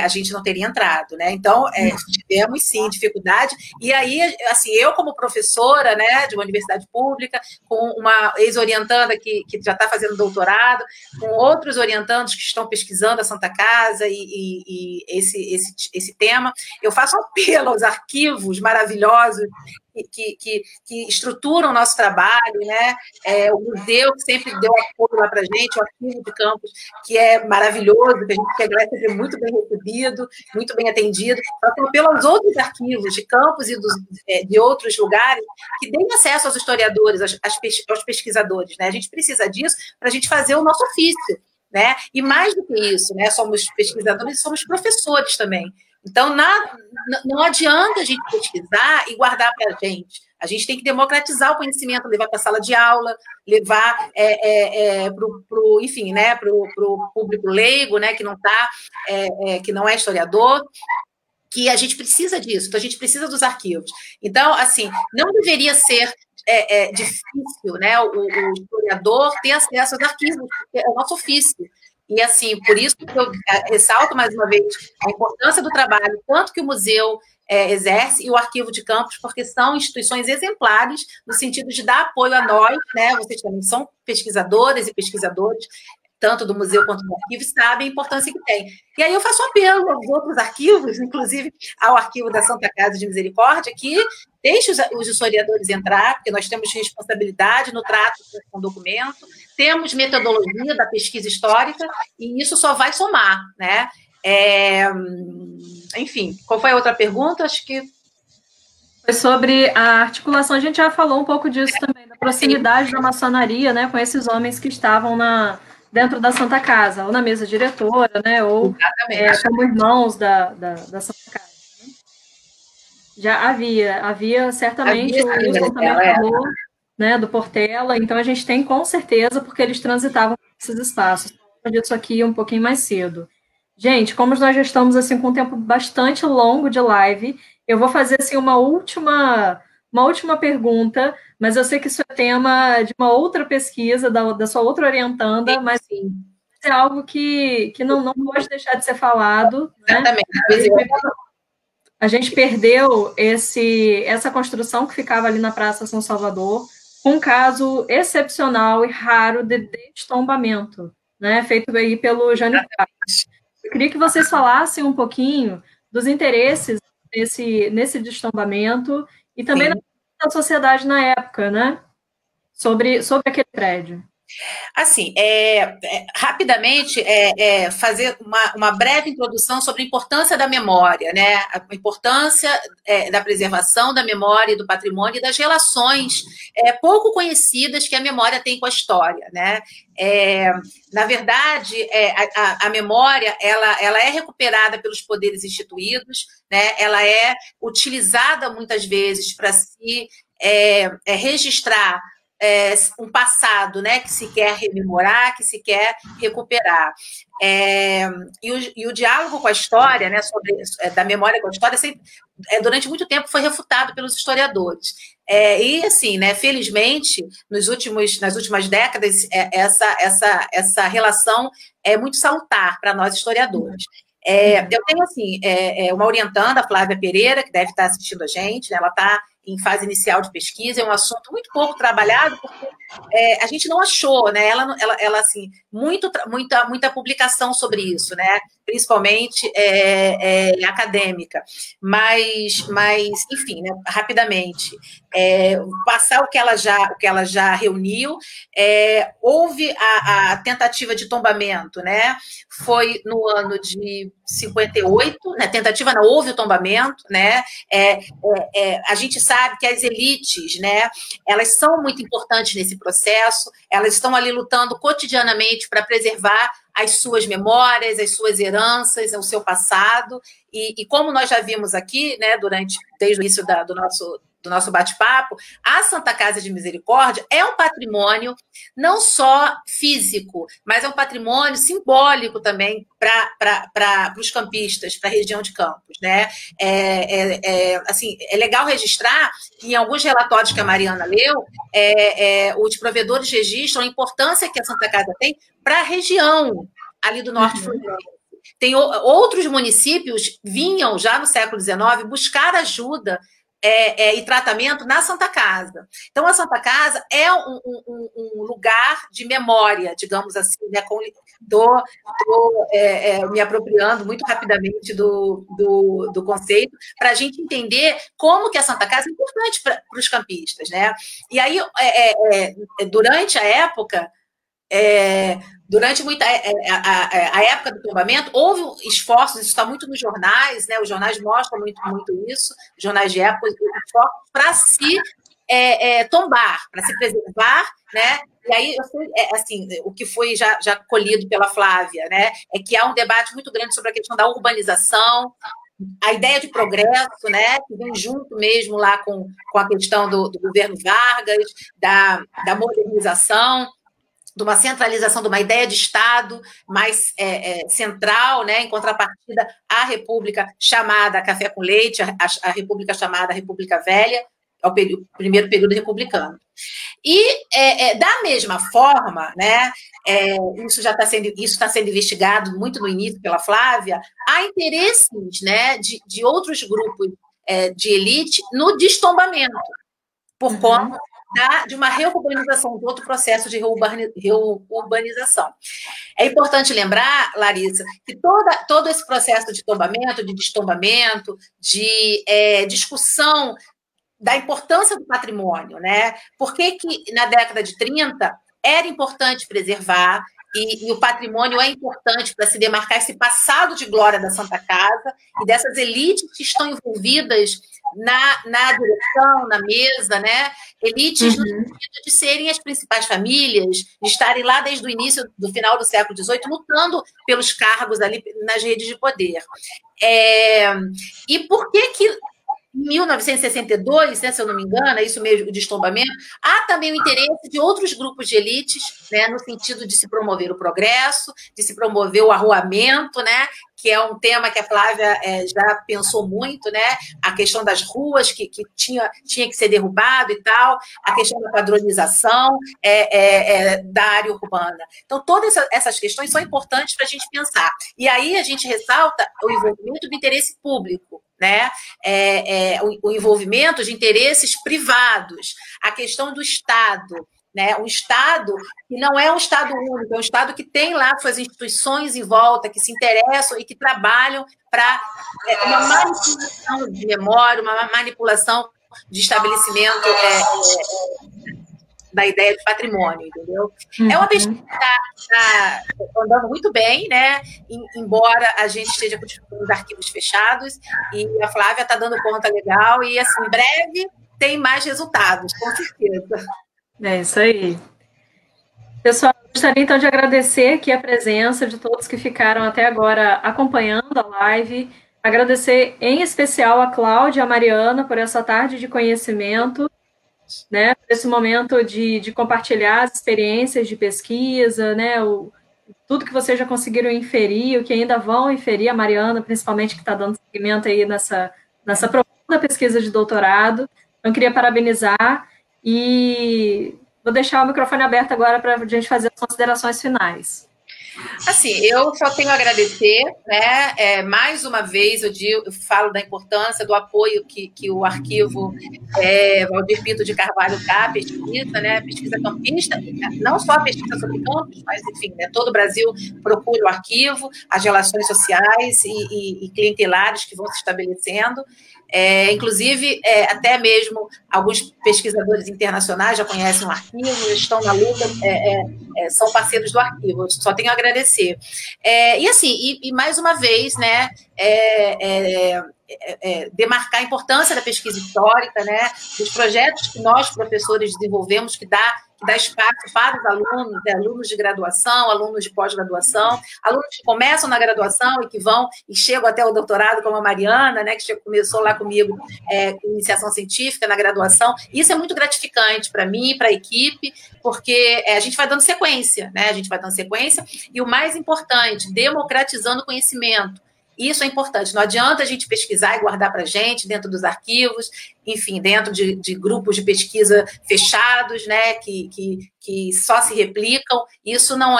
a gente não teria entrado, né? Então, tivemos, sim, dificuldade. E aí, assim, eu como professora, né, de uma universidade pública, com uma ex-orientanda que já está fazendo doutorado, com outros orientandos que estão pesquisando a Santa Casa e esse tema, eu faço um apelo aos arquivos maravilhosos que estruturam o nosso trabalho, né? O museu que sempre deu apoio lá para a gente, o Arquivo de Campos, que é maravilhoso, que a gente quer sempre muito bem recebido, muito bem atendido, então, pelos outros arquivos de Campos e de outros lugares que deem acesso aos historiadores, aos pesquisadores, né? A gente precisa disso para a gente fazer o nosso ofício, né? E mais do que isso, né? Somos pesquisadores e somos professores também. Então, não adianta a gente pesquisar e guardar para a gente. A gente tem que democratizar o conhecimento, levar para a sala de aula, levar enfim, né, para o público leigo, né, que não é historiador, que a gente precisa disso, então a gente precisa dos arquivos. Então, assim, não deveria ser difícil, né, o historiador ter acesso aos arquivos, porque é o nosso ofício. E, assim, por isso que eu ressalto mais uma vez a importância do trabalho, tanto que o museu exerce e o Arquivo de Campos, porque são instituições exemplares no sentido de dar apoio a nós, né? Vocês também são pesquisadoras e pesquisadores, tanto do museu quanto do arquivo, sabem a importância que tem. E aí eu faço apelo aos outros arquivos, inclusive ao arquivo da Santa Casa de Misericórdia, que deixe os historiadores entrar, porque nós temos responsabilidade no trato com o documento, temos metodologia da pesquisa histórica, e isso só vai somar, né? Enfim, qual foi a outra pergunta? Acho que... Foi sobre a articulação, a gente já falou um pouco disso também, da proximidade da maçonaria, né, com esses homens que estavam dentro da Santa Casa, ou na mesa diretora, né, ou como irmãos da Santa Casa. Né? Já havia certamente, o Wilson também falou, né, do Portela, então a gente tem com certeza, porque eles transitavam esses espaços. Eu disse aqui um pouquinho mais cedo. Gente, como nós já estamos assim, com um tempo bastante longo de live, eu vou fazer assim, uma última pergunta, mas eu sei que isso é tema de uma outra pesquisa, da sua outra orientanda, mas sim, é algo que não pode deixar de ser falado. Né? A gente perdeu essa construção que ficava ali na Praça São Salvador, com um caso excepcional e raro de destombamento, né, feito aí pelo Jânio Quadros. Eu queria que vocês falassem um pouquinho dos interesses nesse destombamento e também da sociedade na época, né? Sobre aquele prédio. Assim, rapidamente, fazer uma breve introdução sobre a importância da memória, né? A importância da preservação da memória e do patrimônio e das relações pouco conhecidas que a memória tem com a história, né? Na verdade, a memória ela é recuperada pelos poderes instituídos, né? Ela é utilizada muitas vezes para se registrar um passado, né, que se quer rememorar, que se quer recuperar. E o diálogo com a história, né, da memória com a história, sempre, durante muito tempo foi refutado pelos historiadores. E, assim, né, felizmente, nas últimas décadas, essa relação é muito salutar para nós historiadores. Eu tenho, assim, uma orientanda, a Flávia Pereira, que deve estar assistindo a gente, né, ela está em fase inicial de pesquisa, é um assunto muito pouco trabalhado, porque a gente não achou, né? Ela assim, muita publicação sobre isso, né? Principalmente acadêmica. Mas, enfim, né? Rapidamente. passar o que ela já reuniu. Houve a tentativa de tombamento, né? Foi no ano de 58, né? Tentativa não, houve o tombamento, né? A gente sabe que as elites, né? Elas são muito importantes nesse processo, elas estão ali lutando cotidianamente para preservar as suas memórias, as suas heranças, o seu passado, e como nós já vimos aqui, né, desde o início do nosso bate-papo, a Santa Casa de Misericórdia é um patrimônio não só físico, mas é um patrimônio simbólico também para os campistas, para a região de Campos, né? Assim, é legal registrar que em alguns relatórios que a Mariana leu, os provedores registram a importância que a Santa Casa tem para a região ali do Norte Fluminense. Tem outros municípios vinham já no século XIX buscar ajuda e tratamento na Santa Casa. Então, a Santa Casa é um lugar de memória, digamos assim, né? Estou me apropriando muito rapidamente do conceito, para a gente entender como que a Santa Casa é importante para os campistas, né? E aí, durante a época, durante a época do tombamento, houve esforços, isso está muito nos jornais, né? Os jornais mostram muito isso, os jornais de época, esforços para se tombar, para se preservar, né? E aí, assim, o que foi já colhido pela Flávia, né? É que há um debate muito grande sobre a questão da urbanização, a ideia de progresso, né, que vem junto mesmo lá com a questão do governo Vargas, da modernização, de uma centralização, de uma ideia de Estado mais central, né, em contrapartida à República chamada Café com Leite, a República chamada República Velha, é o primeiro período republicano. E, da mesma forma, né, isso está sendo investigado muito no início pela Flávia, há interesses, né, de outros grupos de elite no destombamento, por conta de uma reurbanização, de outro processo de reurbanização. É importante lembrar, Larissa, que todo esse processo de tombamento, de destombamento, de discussão da importância do patrimônio, né? Por que na década de 30 era importante preservar e o patrimônio é importante para se demarcar esse passado de glória da Santa Casa e dessas elites que estão envolvidas na direção, na mesa, né? Elites no sentido de serem as principais famílias, de estarem lá desde o início, do final do século XVIII, lutando pelos cargos ali nas redes de poder. E por que em 1962, né, se eu não me engano, é isso mesmo, o destombamento, há também o interesse de outros grupos de elites, né, no sentido de se promover o progresso, de se promover o arruamento, né, que é um tema que a Flávia já pensou muito, né, a questão das ruas que tinha que ser derrubado e tal, a questão da padronização da área urbana. Então, todas essas questões são importantes para a gente pensar. E aí a gente ressalta o envolvimento do interesse público, né? O envolvimento de interesses privados, a questão do Estado, né? Um Estado que não é um Estado único, é um Estado que tem lá suas instituições em volta, que se interessam e que trabalham para uma manipulação de memória, uma manipulação de estabelecimento da ideia de patrimônio, entendeu? É uma pesquisa que está andando muito bem, né? Embora a gente esteja com os arquivos fechados, e a Flávia está dando conta legal, e assim, em breve tem mais resultados, com certeza. É isso aí. Pessoal, gostaria então de agradecer aqui a presença de todos que ficaram até agora acompanhando a live, agradecer em especial a Cláudia e a Mariana por essa tarde de conhecimento, né, esse momento de compartilhar as experiências de pesquisa, né, tudo que vocês já conseguiram inferir, o que ainda vão inferir, a Mariana, principalmente, que está dando seguimento aí nessa profunda pesquisa de doutorado. Então, queria parabenizar e vou deixar o microfone aberto agora para a gente fazer as considerações finais. Assim, eu só tenho a agradecer, né? Mais uma vez eu falo da importância do apoio que o arquivo Valdir Pinto de Carvalho dá, pesquisa, né? Pesquisa campista, não só a pesquisa sobre campos, mas enfim, né? Todo o Brasil procura o arquivo, as relações sociais e clientelares que vão se estabelecendo. Inclusive, até mesmo alguns pesquisadores internacionais já conhecem o arquivo, estão na luta, são parceiros do arquivo, eu só tenho a agradecer. E mais uma vez, né, demarcar a importância da pesquisa histórica, né, dos projetos que nós, professores, desenvolvemos, que dá espaço para os alunos, né, alunos de graduação, alunos de pós-graduação, alunos que começam na graduação e que vão e chegam até o doutorado, como a Mariana, né, que começou lá comigo com iniciação científica na graduação. Isso é muito gratificante para mim, para a equipe, porque a gente vai dando sequência, né? A gente vai dando sequência, e o mais importante, democratizando o conhecimento. Isso é importante. Não adianta a gente pesquisar e guardar para a gente dentro dos arquivos, enfim, dentro de grupos de pesquisa fechados, né, que só se replicam. Isso não,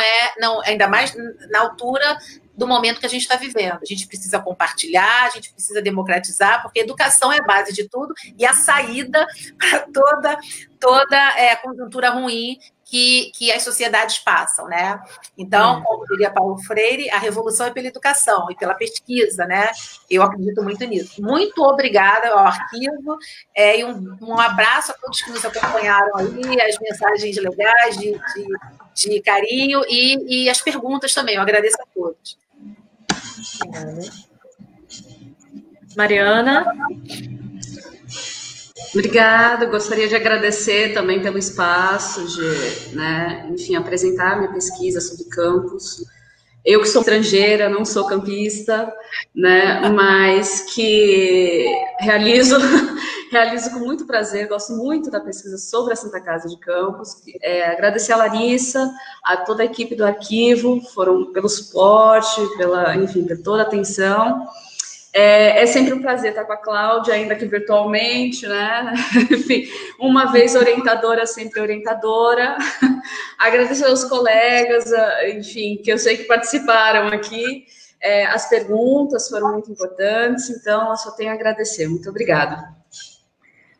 ainda mais na altura do momento que a gente está vivendo. A gente precisa compartilhar, a gente precisa democratizar, porque a educação é a base de tudo e a saída para toda a conjuntura ruim que as sociedades passam, né? Então, como diria Paulo Freire, a revolução é pela educação e pela pesquisa, né? Eu acredito muito nisso. Muito obrigada ao arquivo, e um abraço a todos que nos acompanharam aí, as mensagens legais de carinho e as perguntas também. Eu agradeço a todos. Mariana? Obrigada, gostaria de agradecer também pelo espaço de, né, enfim, apresentar minha pesquisa sobre campus. Eu que sou estrangeira, não sou campista, né, mas que realizo com muito prazer, gosto muito da pesquisa sobre a Santa Casa de Campos. Agradecer a Larissa, a toda a equipe do arquivo, pelo suporte, enfim, por toda a atenção. É sempre um prazer estar com a Cláudia, ainda que virtualmente, né? Enfim, uma vez orientadora, sempre orientadora. Agradecer aos colegas, enfim, que eu sei que participaram aqui. As perguntas foram muito importantes, então eu só tenho a agradecer. Muito obrigada.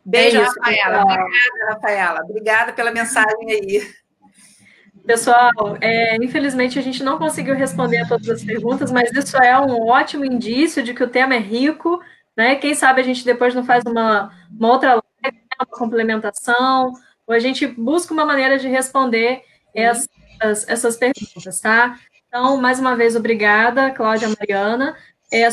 Beijo, Rafaela. Obrigada, Rafaela. Obrigada pela mensagem aí. Pessoal, infelizmente a gente não conseguiu responder a todas as perguntas, mas isso é um ótimo indício de que o tema é rico, né? Quem sabe a gente depois não faz uma outra live, uma complementação, ou a gente busca uma maneira de responder essas perguntas, tá? Então, mais uma vez, obrigada, Cláudia, Mariana.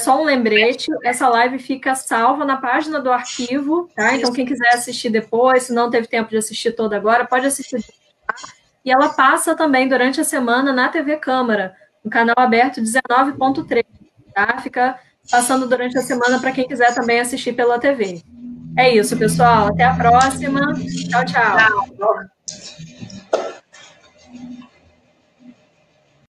Só um lembrete, essa live fica salva na página do arquivo, tá? Então, quem quiser assistir depois, se não teve tempo de assistir toda agora, pode assistir depois. E ela passa também durante a semana na TV Câmara, no canal aberto 19.3, tá? Fica passando durante a semana para quem quiser também assistir pela TV. É isso, pessoal. Até a próxima. Tchau, tchau. Tchau.